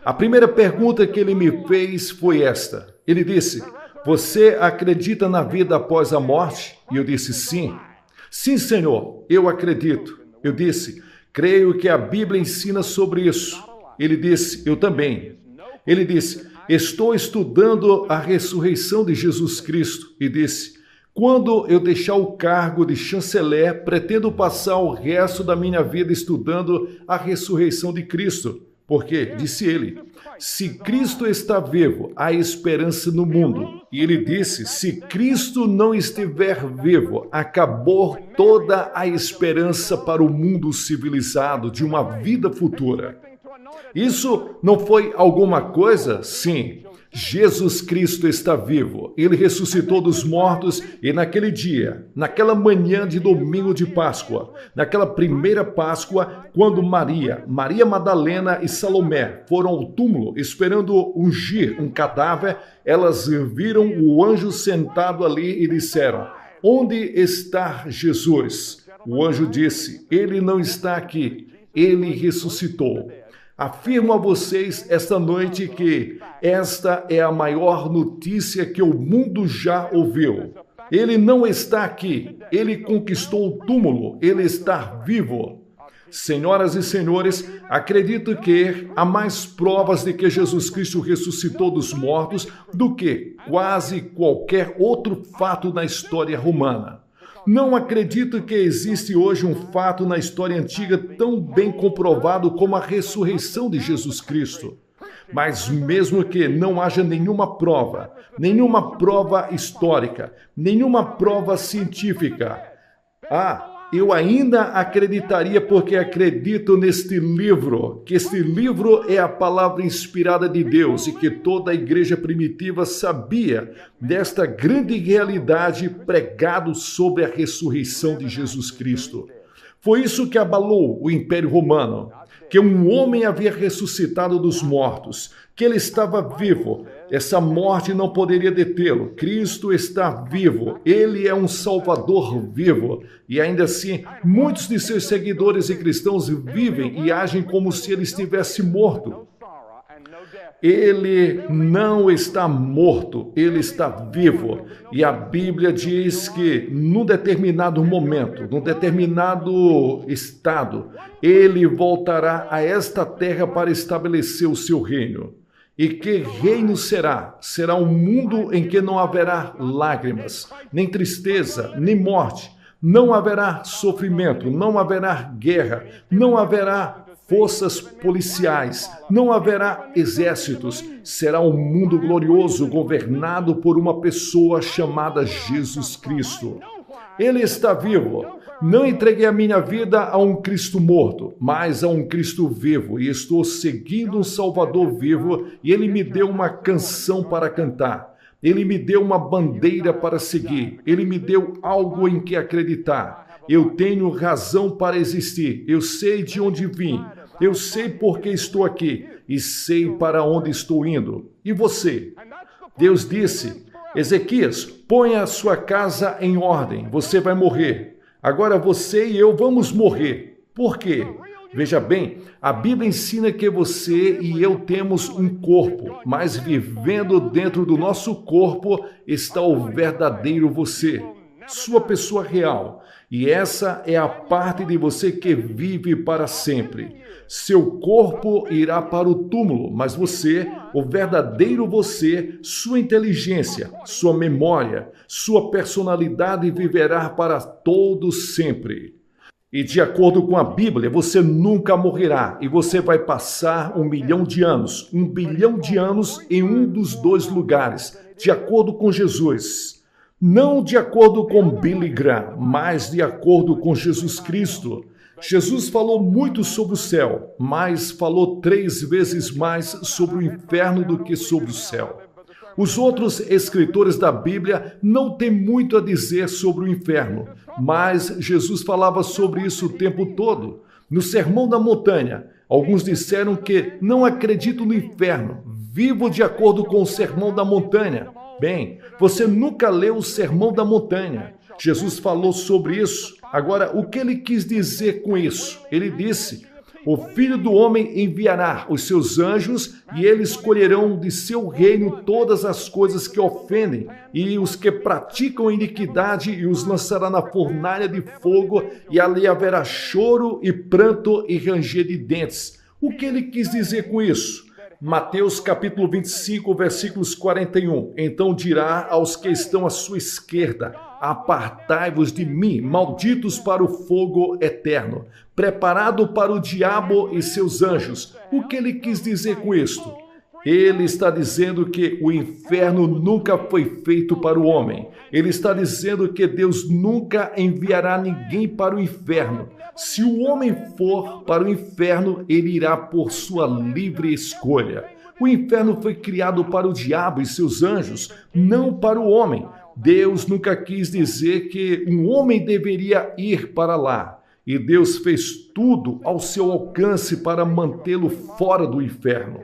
A primeira pergunta que ele me fez foi esta. Ele disse: você acredita na vida após a morte? E eu disse: sim. Sim, senhor, eu acredito. Eu disse: creio que a Bíblia ensina sobre isso. Ele disse: eu também. Ele disse: estou estudando a ressurreição de Jesus Cristo. E disse: quando eu deixar o cargo de chanceler, pretendo passar o resto da minha vida estudando a ressurreição de Cristo. Porque, disse ele, se Cristo está vivo, há esperança no mundo. E ele disse: se Cristo não estiver vivo, acabou toda a esperança para o mundo civilizado de uma vida futura. Isso não foi alguma coisa? Sim. Jesus Cristo está vivo. Ele ressuscitou dos mortos e naquele dia, naquela manhã de domingo de Páscoa, naquela primeira Páscoa, quando Maria Madalena e Salomé foram ao túmulo esperando ungir um cadáver, elas viram o anjo sentado ali e disseram: onde está Jesus? O anjo disse: ele não está aqui, ele ressuscitou. Afirmo a vocês esta noite que esta é a maior notícia que o mundo já ouviu. Ele não está aqui, ele conquistou o túmulo, ele está vivo. Senhoras e senhores, acredito que há mais provas de que Jesus Cristo ressuscitou dos mortos do que quase qualquer outro fato na história romana. Não acredito que existe hoje um fato na história antiga tão bem comprovado como a ressurreição de Jesus Cristo. Mas mesmo que não haja nenhuma prova histórica, nenhuma prova científica, eu ainda acreditaria porque acredito neste livro, que este livro é a palavra inspirada de Deus e que toda a igreja primitiva sabia desta grande realidade pregado sobre a ressurreição de Jesus Cristo. Foi isso que abalou o Império Romano, que um homem havia ressuscitado dos mortos, que ele estava vivo. Essa morte não poderia detê-lo. Cristo está vivo. Ele é um Salvador vivo. E ainda assim, muitos de seus seguidores e cristãos vivem e agem como se ele estivesse morto. Ele não está morto, ele está vivo. E a Bíblia diz que num determinado momento, num determinado estado, ele voltará a esta terra para estabelecer o seu reino. E que reino será? Será um mundo em que não haverá lágrimas, nem tristeza, nem morte. Não haverá sofrimento, não haverá guerra, não haverá forças policiais, não haverá exércitos. Será um mundo glorioso governado por uma pessoa chamada Jesus Cristo. Ele está vivo. Não entreguei a minha vida a um Cristo morto, mas a um Cristo vivo, e estou seguindo um Salvador vivo, e ele me deu uma canção para cantar. Ele me deu uma bandeira para seguir. Ele me deu algo em que acreditar. Eu tenho razão para existir. Eu sei de onde vim. Eu sei por que estou aqui. E sei para onde estou indo. E você? Deus disse, Ezequias, ponha a sua casa em ordem. Você vai morrer. Agora você e eu vamos morrer. Por quê? Veja bem, a Bíblia ensina que você e eu temos um corpo, mas vivendo dentro do nosso corpo está o verdadeiro você, sua pessoa real. E essa é a parte de você que vive para sempre. Seu corpo irá para o túmulo, mas você, o verdadeiro você, sua inteligência, sua memória, sua personalidade viverá para todo sempre. E de acordo com a Bíblia, você nunca morrerá e você vai passar 1 milhão de anos, 1 bilhão de anos em um dos dois lugares, de acordo com Jesus. Não de acordo com Billy Graham, mas de acordo com Jesus Cristo. Jesus falou muito sobre o céu, mas falou 3 vezes mais sobre o inferno do que sobre o céu. Os outros escritores da Bíblia não têm muito a dizer sobre o inferno, mas Jesus falava sobre isso o tempo todo. No Sermão da Montanha, alguns disseram que não acreditam no inferno, vivo de acordo com o Sermão da Montanha. Bem, você nunca leu o Sermão da Montanha. Jesus falou sobre isso. Agora, o que ele quis dizer com isso? Ele disse: o Filho do Homem enviará os seus anjos e eles colherão de seu reino todas as coisas que ofendem e os que praticam iniquidade e os lançará na fornalha de fogo e ali haverá choro e pranto e ranger de dentes. O que ele quis dizer com isso? Mateus capítulo 25, versículos 41. Então dirá aos que estão à sua esquerda: apartai-vos de mim, malditos para o fogo eterno, preparado para o diabo e seus anjos. O que ele quis dizer com isto? Ele está dizendo que o inferno nunca foi feito para o homem. Ele está dizendo que Deus nunca enviará ninguém para o inferno. Se o homem for para o inferno, ele irá por sua livre escolha. O inferno foi criado para o diabo e seus anjos, não para o homem. Deus nunca quis dizer que um homem deveria ir para lá. E Deus fez tudo ao seu alcance para mantê-lo fora do inferno.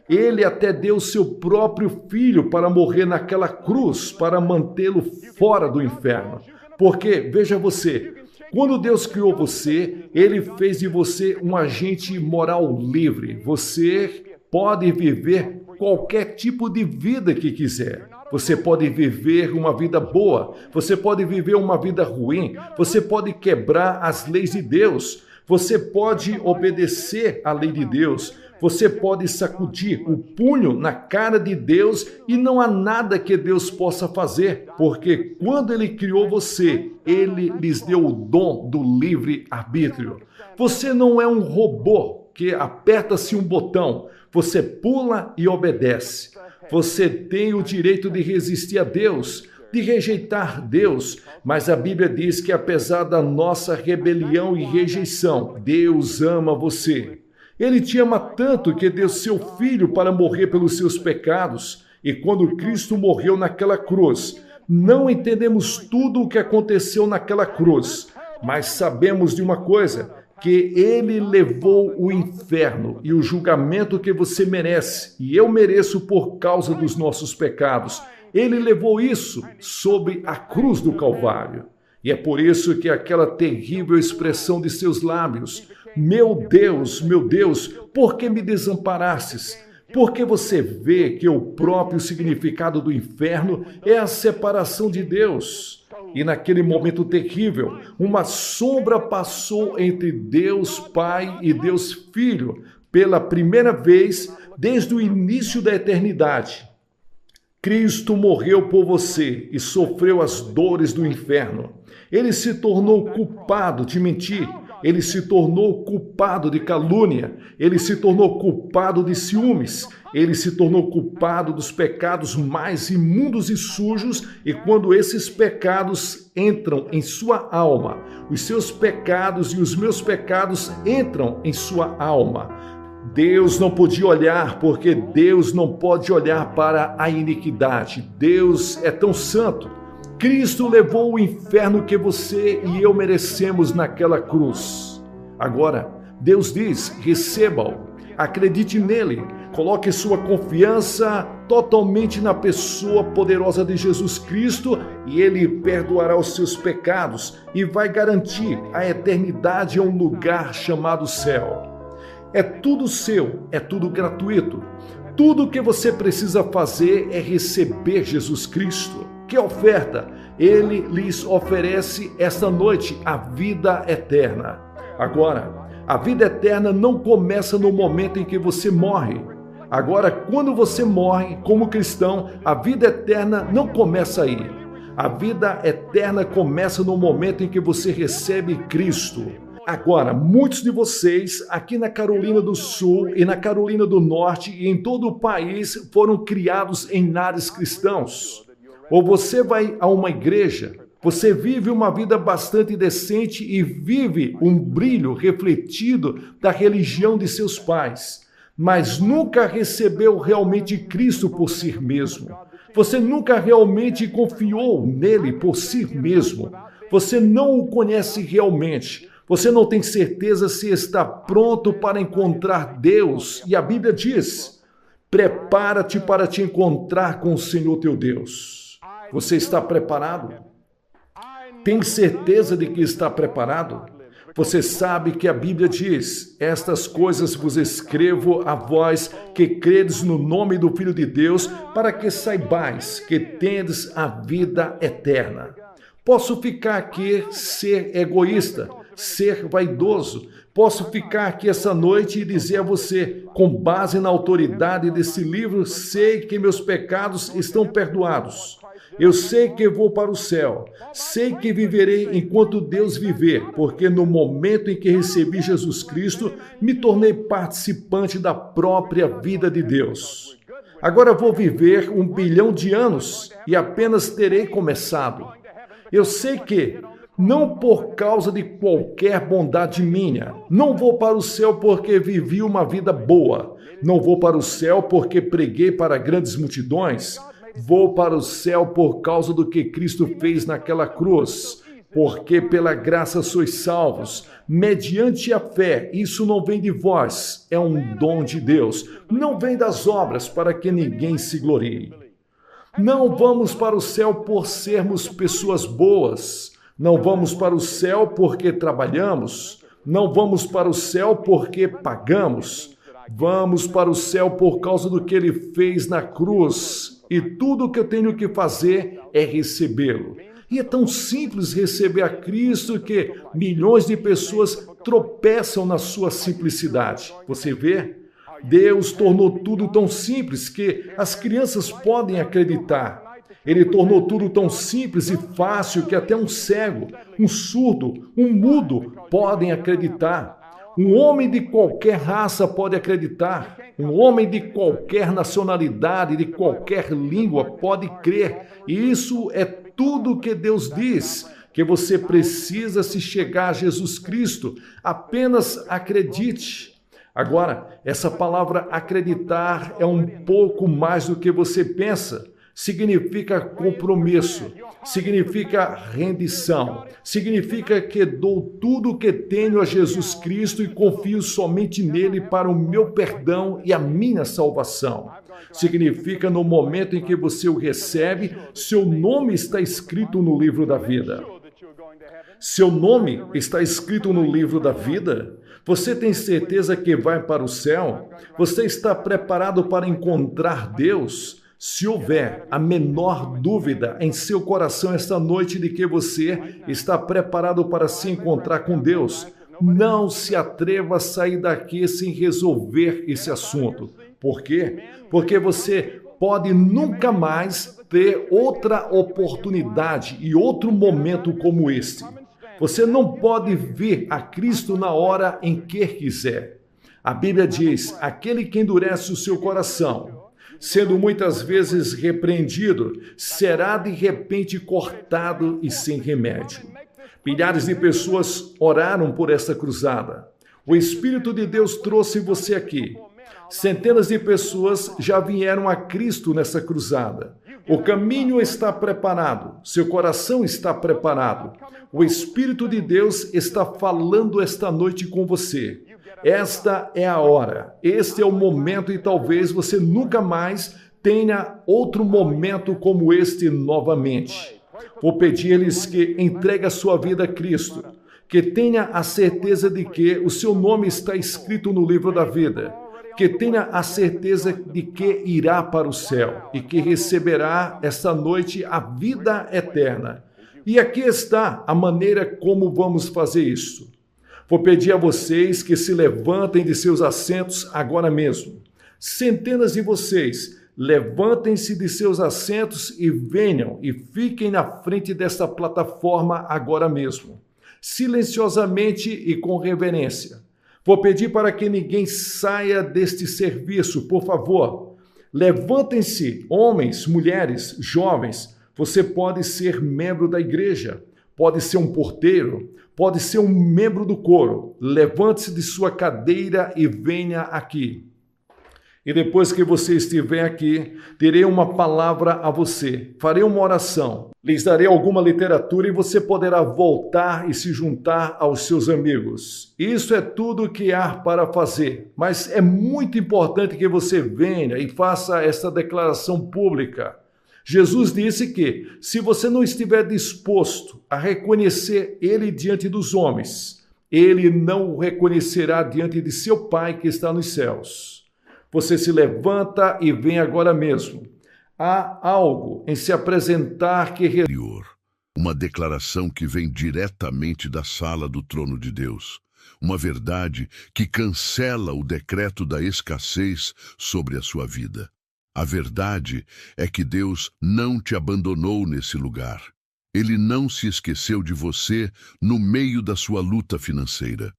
Ele até deu seu próprio filho para morrer naquela cruz, para mantê-lo fora do inferno. Porque, veja você, quando Deus criou você, Ele fez de você um agente moral livre. Você pode viver qualquer tipo de vida que quiser. Você pode viver uma vida boa, você pode viver uma vida ruim, você pode quebrar as leis de Deus, você pode obedecer à lei de Deus, você pode sacudir o punho na cara de Deus e não há nada que Deus possa fazer, porque quando Ele criou você, Ele lhes deu o dom do livre-arbítrio. Você não é um robô que aperta-se um botão, você pula e obedece. Você tem o direito de resistir a Deus, de rejeitar Deus, mas a Bíblia diz que apesar da nossa rebelião e rejeição, Deus ama você. Ele te ama tanto que deu seu Filho para morrer pelos seus pecados. E quando Cristo morreu naquela cruz, não entendemos tudo o que aconteceu naquela cruz, mas sabemos de uma coisa, que Ele levou o inferno e o julgamento que você merece, e eu mereço por causa dos nossos pecados. Ele levou isso sobre a cruz do Calvário. E é por isso que aquela terrível expressão de seus lábios: meu Deus, por que me desamparastes? Porque você vê que o próprio significado do inferno é a separação de Deus. E naquele momento terrível, uma sombra passou entre Deus Pai e Deus Filho pela primeira vez desde o início da eternidade. Cristo morreu por você e sofreu as dores do inferno. Ele se tornou culpado de mentir. Ele se tornou culpado de calúnia, ele se tornou culpado de ciúmes, ele se tornou culpado dos pecados mais imundos e sujos, e quando esses pecados entram em sua alma, os seus pecados e os meus pecados entram em sua alma, Deus não podia olhar, porque Deus não pode olhar para a iniquidade. Deus é tão santo. Cristo levou o inferno que você e eu merecemos naquela cruz. Agora, Deus diz, receba-o, acredite nele, coloque sua confiança totalmente na pessoa poderosa de Jesus Cristo e ele perdoará os seus pecados e vai garantir a eternidade em um lugar chamado céu. É tudo seu, é tudo gratuito. Tudo o que você precisa fazer é receber Jesus Cristo. Que oferta? Ele lhes oferece esta noite a vida eterna. Agora, a vida eterna não começa no momento em que você morre. Agora, quando você morre como cristão, a vida eterna não começa aí. A vida eterna começa no momento em que você recebe Cristo. Agora, muitos de vocês aqui na Carolina do Sul e na Carolina do Norte e em todo o país foram criados em lares cristãos. Ou você vai a uma igreja, você vive uma vida bastante decente e vive um brilho refletido da religião de seus pais, mas nunca recebeu realmente Cristo por si mesmo. Você nunca realmente confiou nele por si mesmo. Você não o conhece realmente. Você não tem certeza se está pronto para encontrar Deus. E a Bíblia diz, prepara-te para te encontrar com o Senhor teu Deus. Você está preparado? Tem certeza de que está preparado? Você sabe que a Bíblia diz, estas coisas vos escrevo a vós que credes no nome do Filho de Deus, para que saibais que tendes a vida eterna. Posso ficar aqui, ser egoísta, ser vaidoso. Posso ficar aqui essa noite e dizer a você, com base na autoridade desse livro, sei que meus pecados estão perdoados. Eu sei que vou para o céu, sei que viverei enquanto Deus viver, porque no momento em que recebi Jesus Cristo, me tornei participante da própria vida de Deus. Agora vou viver 1 bilhão de anos e apenas terei começado. Eu sei que, não por causa de qualquer bondade minha, não vou para o céu porque vivi uma vida boa, não vou para o céu porque preguei para grandes multidões, vou para o céu por causa do que Cristo fez naquela cruz, porque pela graça sois salvos, mediante a fé. Isso não vem de vós, é um dom de Deus, não vem das obras para que ninguém se glorie. Não vamos para o céu por sermos pessoas boas, não vamos para o céu porque trabalhamos, não vamos para o céu porque pagamos, vamos para o céu por causa do que Ele fez na cruz. E tudo o que eu tenho que fazer é recebê-lo. E é tão simples receber a Cristo que milhões de pessoas tropeçam na sua simplicidade. Você vê? Deus tornou tudo tão simples que as crianças podem acreditar. Ele tornou tudo tão simples e fácil que até um cego, um surdo, um mudo podem acreditar. Um homem de qualquer raça pode acreditar. Um homem de qualquer nacionalidade, de qualquer língua pode crer. E isso é tudo o que Deus diz, que você precisa se chegar a Jesus Cristo. Apenas acredite. Agora, essa palavra acreditar é um pouco mais do que você pensa. Significa compromisso, significa rendição, significa que dou tudo o que tenho a Jesus Cristo e confio somente nele para o meu perdão e a minha salvação. Significa no momento em que você o recebe, seu nome está escrito no livro da vida. Seu nome está escrito no livro da vida? Você tem certeza que vai para o céu? Você está preparado para encontrar Deus? Se houver a menor dúvida em seu coração esta noite de que você está preparado para se encontrar com Deus, não se atreva a sair daqui sem resolver esse assunto. Por quê? Porque você pode nunca mais ter outra oportunidade e outro momento como este. Você não pode vir a Cristo na hora em que quiser. A Bíblia diz: aquele que endurece o seu coração, sendo muitas vezes repreendido, será de repente cortado e sem remédio. Milhares de pessoas oraram por esta cruzada. O Espírito de Deus trouxe você aqui. Centenas de pessoas já vieram a Cristo nessa cruzada. O caminho está preparado, seu coração está preparado. O Espírito de Deus está falando esta noite com você. Esta é a hora, este é o momento e talvez você nunca mais tenha outro momento como este novamente. Vou pedir-lhes que entregue a sua vida a Cristo, que tenha a certeza de que o seu nome está escrito no livro da vida, que tenha a certeza de que irá para o céu e que receberá esta noite a vida eterna. E aqui está a maneira como vamos fazer isso. Vou pedir a vocês que se levantem de seus assentos agora mesmo. Centenas de vocês, levantem-se de seus assentos e venham e fiquem na frente desta plataforma agora mesmo, silenciosamente e com reverência. Vou pedir para que ninguém saia deste serviço, por favor. Levantem-se, homens, mulheres, jovens. Você pode ser membro da igreja, pode ser um porteiro, pode ser um membro do coro. Levante-se de sua cadeira e venha aqui. E depois que você estiver aqui, terei uma palavra a você. Farei uma oração. Lhes darei alguma literatura e você poderá voltar e se juntar aos seus amigos. Isso é tudo que há para fazer. Mas é muito importante que você venha e faça essa declaração pública. Jesus disse que, se você não estiver disposto a reconhecer Ele diante dos homens, Ele não o reconhecerá diante de seu Pai que está nos céus. Você se levanta e vem agora mesmo. Há algo em se apresentar que... Uma declaração que vem diretamente da sala do trono de Deus. Uma verdade que cancela o decreto da escassez sobre a sua vida. A verdade é que Deus não te abandonou nesse lugar. Ele não se esqueceu de você no meio da sua luta financeira.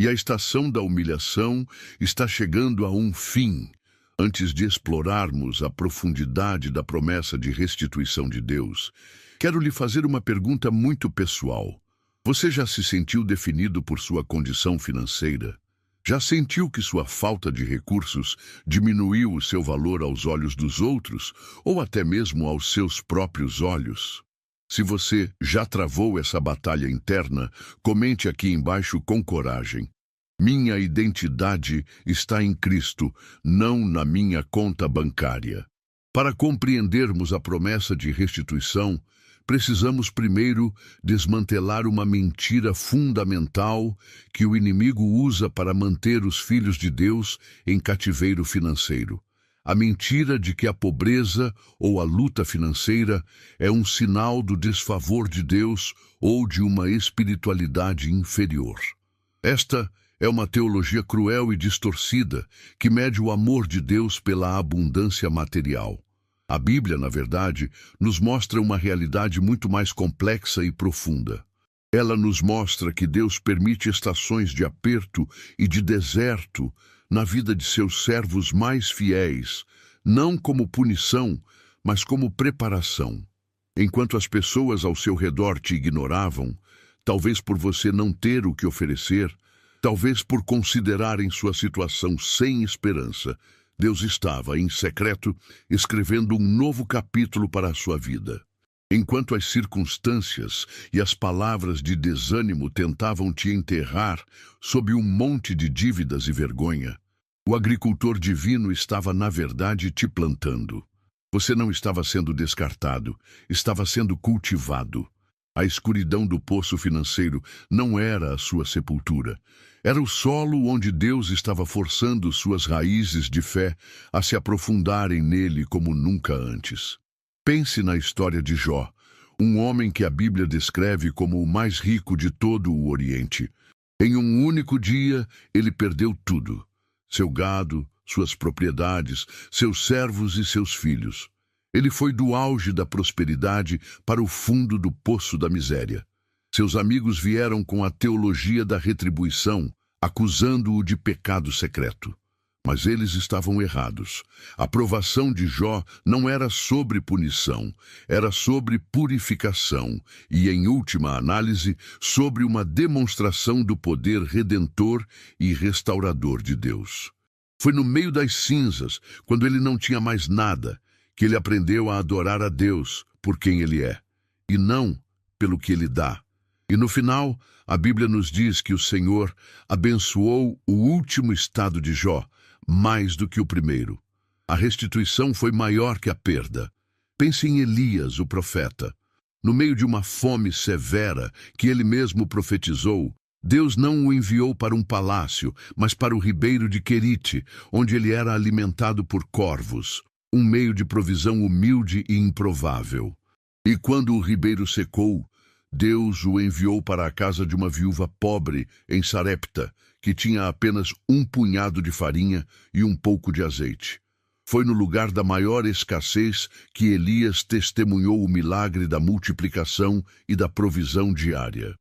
E a estação da humilhação está chegando a um fim. Antes de explorarmos a profundidade da promessa de restituição de Deus, quero lhe fazer uma pergunta muito pessoal. Você já se sentiu definido por sua condição financeira? Já sentiu que sua falta de recursos diminuiu o seu valor aos olhos dos outros, ou até mesmo aos seus próprios olhos? Se você já travou essa batalha interna, comente aqui embaixo com coragem. Minha identidade está em Cristo, não na minha conta bancária. Para compreendermos a promessa de restituição, precisamos primeiro desmantelar uma mentira fundamental que o inimigo usa para manter os filhos de Deus em cativeiro financeiro. A mentira de que a pobreza ou a luta financeira é um sinal do desfavor de Deus ou de uma espiritualidade inferior. Esta é uma teologia cruel e distorcida que mede o amor de Deus pela abundância material. A Bíblia, na verdade, nos mostra uma realidade muito mais complexa e profunda. Ela nos mostra que Deus permite estações de aperto e de deserto na vida de seus servos mais fiéis, não como punição, mas como preparação. Enquanto as pessoas ao seu redor te ignoravam, talvez por você não ter o que oferecer, talvez por considerarem sua situação sem esperança, Deus estava, em secreto, escrevendo um novo capítulo para a sua vida. Enquanto as circunstâncias e as palavras de desânimo tentavam te enterrar sob um monte de dívidas e vergonha, o agricultor divino estava, na verdade, te plantando. Você não estava sendo descartado, estava sendo cultivado. A escuridão do poço financeiro não era a sua sepultura. Era o solo onde Deus estava forçando suas raízes de fé a se aprofundarem nele como nunca antes. Pense na história de Jó, um homem que a Bíblia descreve como o mais rico de todo o Oriente. Em um único dia, ele perdeu tudo: seu gado, suas propriedades, seus servos e seus filhos. Ele foi do auge da prosperidade para o fundo do poço da miséria. Seus amigos vieram com a teologia da retribuição, acusando-o de pecado secreto. Mas eles estavam errados. A provação de Jó não era sobre punição, era sobre purificação e, em última análise, sobre uma demonstração do poder redentor e restaurador de Deus. Foi no meio das cinzas, quando ele não tinha mais nada, que ele aprendeu a adorar a Deus por quem ele é, e não pelo que ele dá. E no final, a Bíblia nos diz que o Senhor abençoou o último estado de Jó, mais do que o primeiro. A restituição foi maior que a perda. Pense em Elias, o profeta. No meio de uma fome severa que ele mesmo profetizou, Deus não o enviou para um palácio, mas para o ribeiro de Querite, onde ele era alimentado por corvos, um meio de provisão humilde e improvável. E quando o ribeiro secou, Deus o enviou para a casa de uma viúva pobre em Sarepta, que tinha apenas um punhado de farinha e um pouco de azeite. Foi no lugar da maior escassez que Elias testemunhou o milagre da multiplicação e da provisão diária.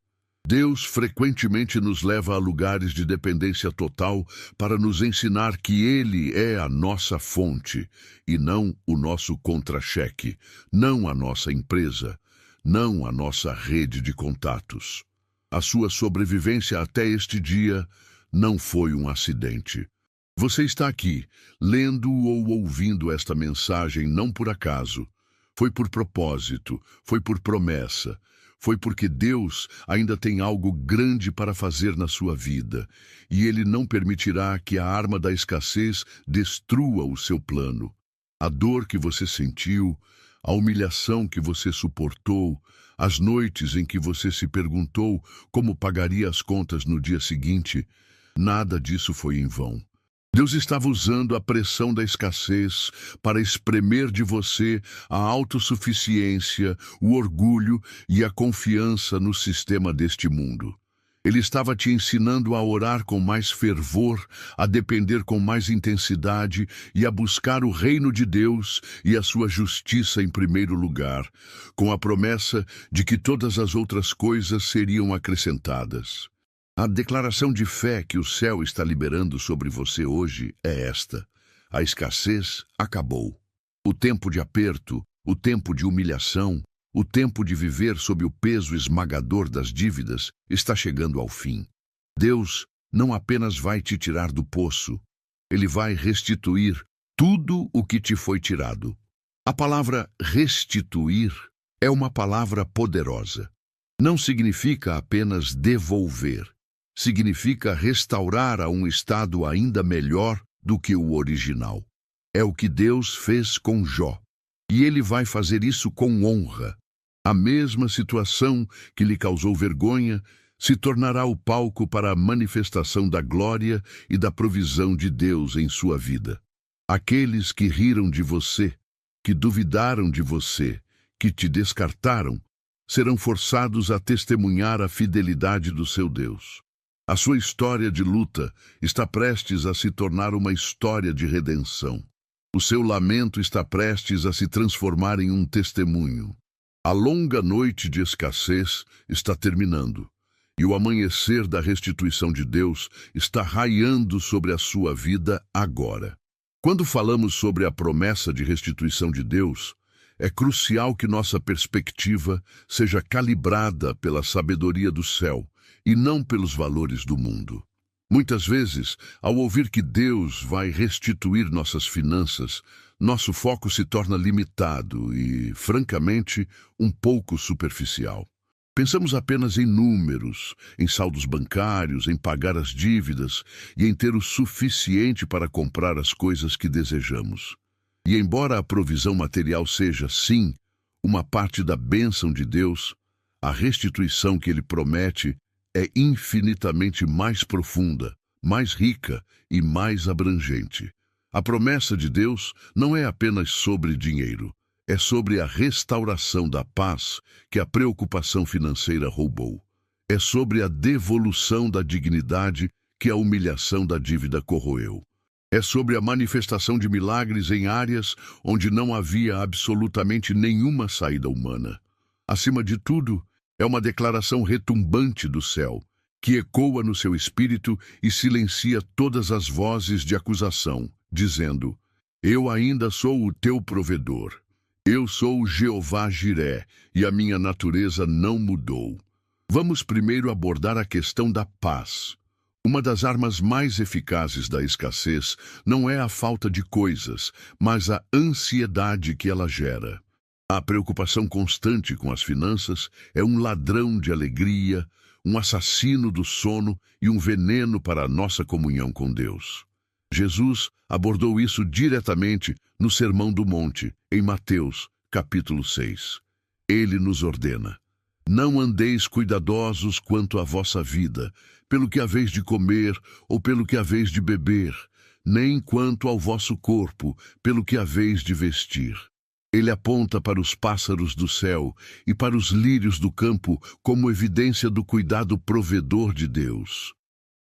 Deus frequentemente nos leva a lugares de dependência total para nos ensinar que Ele é a nossa fonte e não o nosso contra-cheque, não a nossa empresa, não a nossa rede de contatos. A sua sobrevivência até este dia não foi um acidente. Você está aqui, lendo ou ouvindo esta mensagem não por acaso. Foi por propósito, foi por promessa. Foi porque Deus ainda tem algo grande para fazer na sua vida, e Ele não permitirá que a arma da escassez destrua o seu plano. A dor que você sentiu, a humilhação que você suportou, as noites em que você se perguntou como pagaria as contas no dia seguinte, nada disso foi em vão. Deus estava usando a pressão da escassez para espremer de você a autossuficiência, o orgulho e a confiança no sistema deste mundo. Ele estava te ensinando a orar com mais fervor, a depender com mais intensidade e a buscar o reino de Deus e a sua justiça em primeiro lugar, com a promessa de que todas as outras coisas seriam acrescentadas. A declaração de fé que o céu está liberando sobre você hoje é esta: a escassez acabou. O tempo de aperto, o tempo de humilhação, o tempo de viver sob o peso esmagador das dívidas está chegando ao fim. Deus não apenas vai te tirar do poço, Ele vai restituir tudo o que te foi tirado. A palavra restituir é uma palavra poderosa. Não significa apenas devolver. Significa restaurar a um estado ainda melhor do que o original. É o que Deus fez com Jó. E Ele vai fazer isso com honra. A mesma situação que lhe causou vergonha se tornará o palco para a manifestação da glória e da provisão de Deus em sua vida. Aqueles que riram de você, que duvidaram de você, que te descartaram, serão forçados a testemunhar a fidelidade do seu Deus. A sua história de luta está prestes a se tornar uma história de redenção. O seu lamento está prestes a se transformar em um testemunho. A longa noite de escassez está terminando, e o amanhecer da restituição de Deus está raiando sobre a sua vida agora. Quando falamos sobre a promessa de restituição de Deus, é crucial que nossa perspectiva seja calibrada pela sabedoria do céu e não pelos valores do mundo. Muitas vezes, ao ouvir que Deus vai restituir nossas finanças, nosso foco se torna limitado e, francamente, um pouco superficial. Pensamos apenas em números, em saldos bancários, em pagar as dívidas e em ter o suficiente para comprar as coisas que desejamos. E embora a provisão material seja, sim, uma parte da bênção de Deus, A restituição que ele promete é infinitamente mais profunda, mais rica e mais abrangente. A promessa de Deus não é apenas sobre dinheiro, é sobre a restauração da paz que a preocupação financeira roubou. É sobre a devolução da dignidade que a humilhação da dívida corroeu. É sobre a manifestação de milagres em áreas onde não havia absolutamente nenhuma saída humana. Acima de tudo, é uma declaração retumbante do céu, que ecoa no seu espírito e silencia todas as vozes de acusação, dizendo: Eu ainda sou o teu provedor. Eu sou o Jeová Jiré, e a minha natureza não mudou. Vamos primeiro abordar a questão da paz. Uma das armas mais eficazes da escassez não é a falta de coisas, mas a ansiedade que ela gera. A preocupação constante com as finanças é um ladrão de alegria, um assassino do sono e um veneno para a nossa comunhão com Deus. Jesus abordou isso diretamente no Sermão do Monte, em Mateus, capítulo 6. Ele nos ordena: Não andeis cuidadosos quanto à vossa vida, pelo que haveis de comer ou pelo que haveis de beber, nem quanto ao vosso corpo, pelo que haveis de vestir. Ele aponta para os pássaros do céu e para os lírios do campo como evidência do cuidado provedor de Deus.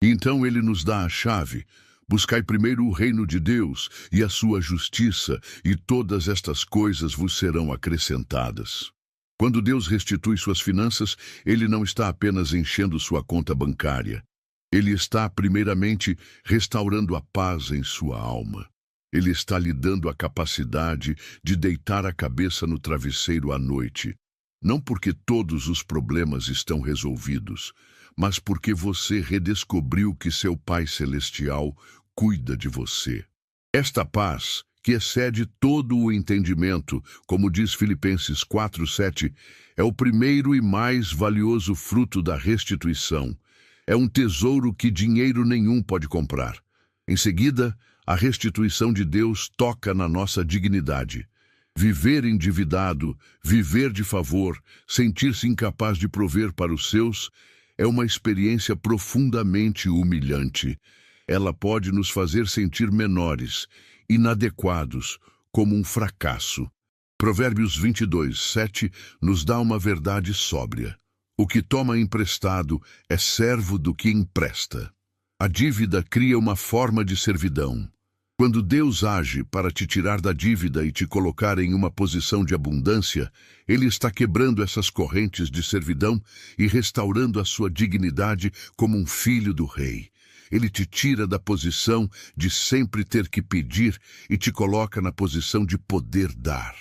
Então ele nos dá a chave: buscai primeiro o reino de Deus e a sua justiça, e todas estas coisas vos serão acrescentadas. Quando Deus restitui suas finanças, ele não está apenas enchendo sua conta bancária. Ele está, primeiramente, restaurando a paz em sua alma. Ele está lhe dando a capacidade de deitar a cabeça no travesseiro à noite, não porque todos os problemas estão resolvidos, mas porque você redescobriu que seu Pai Celestial cuida de você. Esta paz, que excede todo o entendimento, como diz Filipenses 4:7, é o primeiro e mais valioso fruto da restituição. É um tesouro que dinheiro nenhum pode comprar. Em seguida, a restituição de Deus toca na nossa dignidade. Viver endividado, viver de favor, sentir-se incapaz de prover para os seus, é uma experiência profundamente humilhante. Ela pode nos fazer sentir menores, inadequados, como um fracasso. Provérbios 22:7 nos dá uma verdade sóbria: o que toma emprestado é servo do que empresta. A dívida cria uma forma de servidão. Quando Deus age para te tirar da dívida e te colocar em uma posição de abundância, Ele está quebrando essas correntes de servidão e restaurando a sua dignidade como um filho do rei. Ele te tira da posição de sempre ter que pedir e te coloca na posição de poder dar.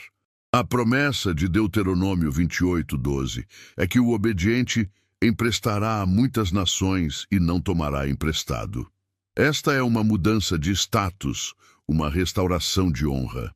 A promessa de Deuteronômio 28:12 é que o obediente emprestará a muitas nações e não tomará emprestado. Esta é uma mudança de status, uma restauração de honra.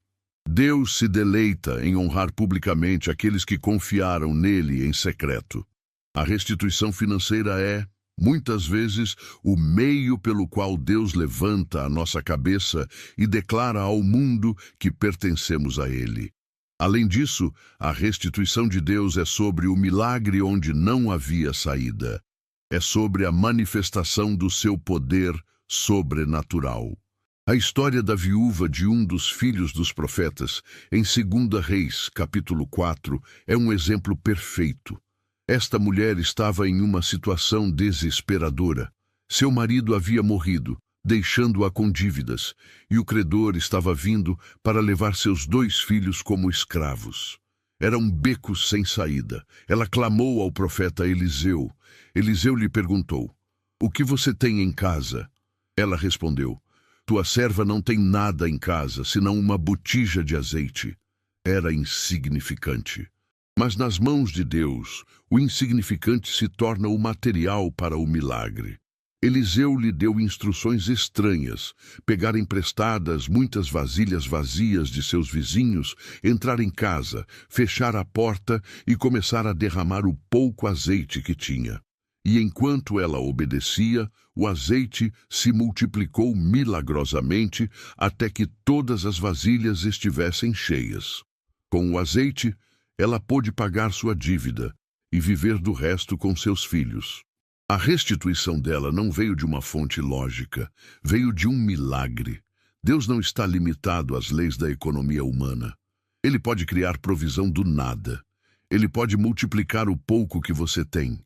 Deus se deleita em honrar publicamente aqueles que confiaram nele em secreto. A restituição financeira é, muitas vezes, o meio pelo qual Deus levanta a nossa cabeça e declara ao mundo que pertencemos a Ele. Além disso, a restituição de Deus é sobre o milagre onde não havia saída. É sobre a manifestação do seu poder sobrenatural. A história da viúva de um dos filhos dos profetas, em 2 Reis, capítulo 4, é um exemplo perfeito. Esta mulher estava em uma situação desesperadora. Seu marido havia morrido, deixando-a com dívidas, e o credor estava vindo para levar seus 2 filhos como escravos. Era um beco sem saída. Ela clamou ao profeta Eliseu. Eliseu lhe perguntou: "O que você tem em casa?" Ela respondeu: "Tua serva não tem nada em casa, senão uma botija de azeite." Era insignificante. Mas nas mãos de Deus, o insignificante se torna o material para o milagre. Eliseu lhe deu instruções estranhas: pegar emprestadas muitas vasilhas vazias de seus vizinhos, entrar em casa, fechar a porta e começar a derramar o pouco azeite que tinha. E enquanto ela obedecia, o azeite se multiplicou milagrosamente até que todas as vasilhas estivessem cheias. Com o azeite, ela pôde pagar sua dívida, e viver do resto com seus filhos. A restituição dela não veio de uma fonte lógica, veio de um milagre. Deus não está limitado às leis da economia humana. Ele pode criar provisão do nada. Ele pode multiplicar o pouco que você tem.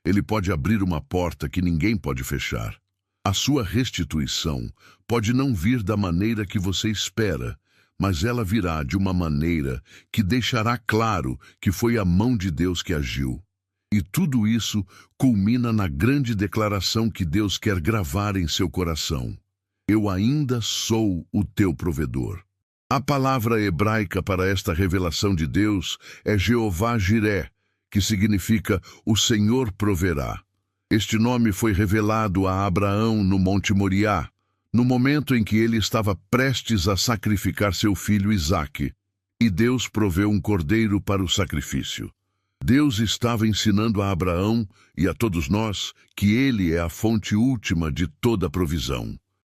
Ele pode abrir uma porta que ninguém pode fechar. A sua restituição pode não vir da maneira que você espera, mas ela virá de uma maneira que deixará claro que foi a mão de Deus que agiu. E tudo isso culmina na grande declaração que Deus quer gravar em seu coração: eu ainda sou o teu provedor. A palavra hebraica para esta revelação de Deus é Jeová Jiré, que significa o Senhor proverá. Este nome foi revelado a Abraão no Monte Moriá, no momento em que ele estava prestes a sacrificar seu filho Isaque, e Deus proveu um cordeiro para o sacrifício. Deus estava ensinando a Abraão e a todos nós que ele é a fonte última de toda provisão.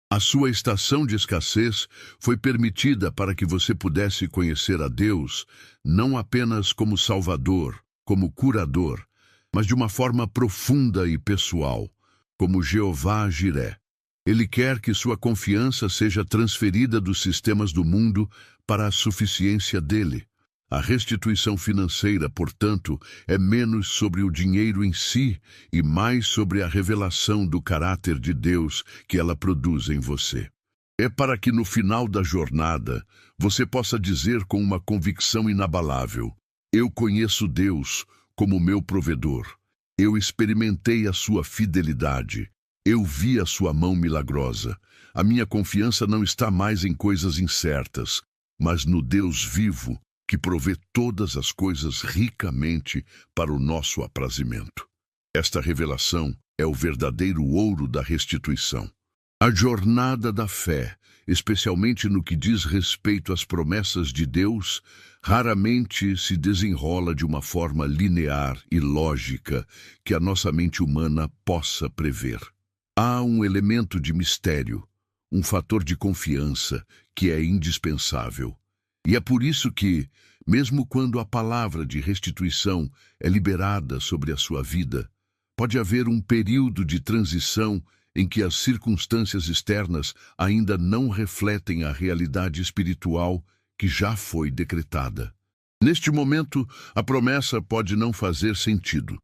A sua estação de escassez foi permitida para que você pudesse conhecer a Deus não apenas como Salvador, como curador, mas de uma forma profunda e pessoal, como Jeová Jiré. Ele quer que sua confiança seja transferida dos sistemas do mundo para a suficiência dele. A restituição financeira, portanto, é menos sobre o dinheiro em si e mais sobre a revelação do caráter de Deus que ela produz em você. É para que no final da jornada você possa dizer com uma convicção inabalável: eu conheço Deus como meu provedor. Eu experimentei a sua fidelidade. Eu vi a sua mão milagrosa. A minha confiança não está mais em coisas incertas, mas no Deus vivo, que provê todas as coisas ricamente para o nosso aprazimento. Esta revelação é o verdadeiro ouro da restituição. A jornada da fé, especialmente no que diz respeito às promessas de Deus, raramente se desenrola de uma forma linear e lógica que a nossa mente humana possa prever. Há um elemento de mistério, um fator de confiança que é indispensável. E é por isso que, mesmo quando a palavra de restituição é liberada sobre a sua vida, pode haver um período de transição em que as circunstâncias externas ainda não refletem a realidade espiritual que já foi decretada. Neste momento, a promessa pode não fazer sentido.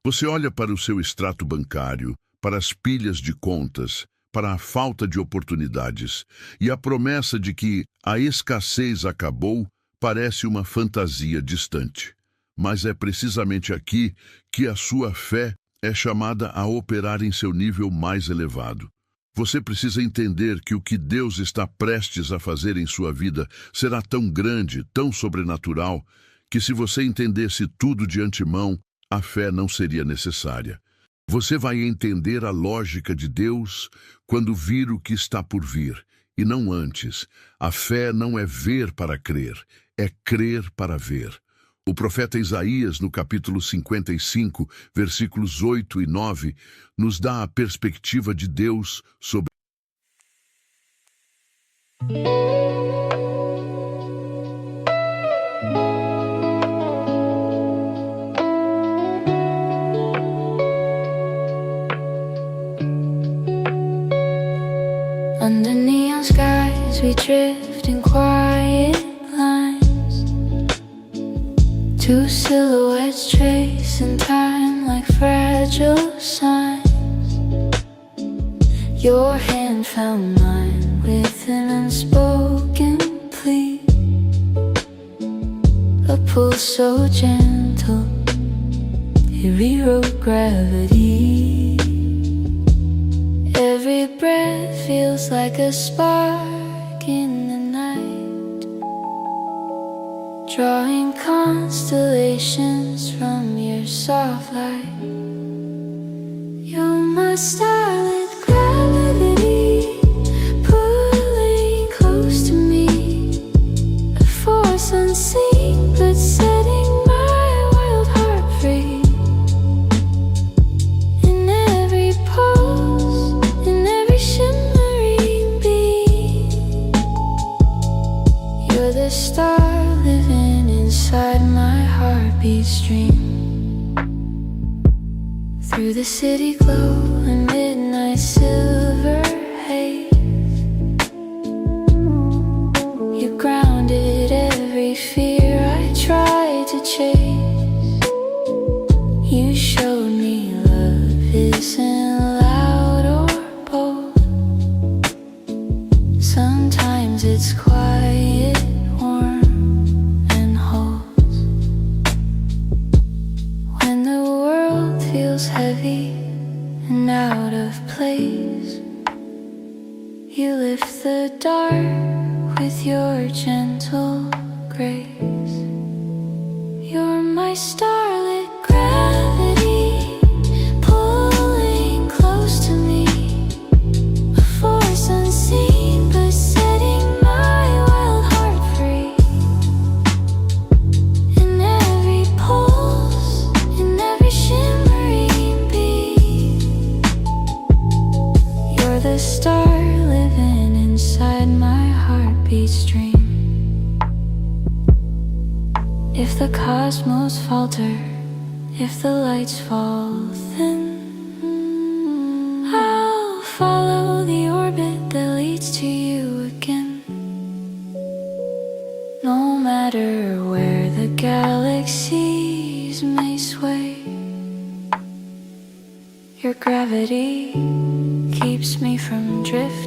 Você olha para o seu extrato bancário, para as pilhas de contas, para a falta de oportunidades, e a promessa de que a escassez acabou parece uma fantasia distante. Mas é precisamente aqui que a sua fé é chamada a operar em seu nível mais elevado. Você precisa entender que o que Deus está prestes a fazer em sua vida será tão grande, tão sobrenatural, que se você entendesse tudo de antemão, a fé não seria necessária. Você vai entender a lógica de Deus quando vir o que está por vir, e não antes. A fé não é ver para crer, é crer para ver. O profeta Isaías, no capítulo 55, versículos 8 e 9, nos dá a perspectiva de Deus sobre Under neon skies we drift in quiet lines, two silhouettes tracing time like fragile signs. Your hand found mine with an unspoken plea, a pull so gentle it rewrote gravity. Every breath feels like a spark in the night, drawing constellations from your soft light. You're my starlit gravity, pulling close to me, a force unseen but setting my wild heart free. In every pulse, in every shimmering beam, you're the star living inside my heartbeat stream. city glow in midnight silver haze. You grounded every fear I tried to chase. You showed me love isn't loud or bold. Sometimes it's quiet, warm, and holds. When the world feels heavy and out of place, you lift the dark with your gentle grace. You're my starlit gravity, pulling close to me, a force unseen but setting my wild heart free. In every pulse, in every shimmering beat, you're the star living inside my heartbeat stream. If the cosmos falter, if the lights fall thin, I'll follow the orbit that leads to you again. No matter where the galaxies may sway, your gravity keeps me from drifting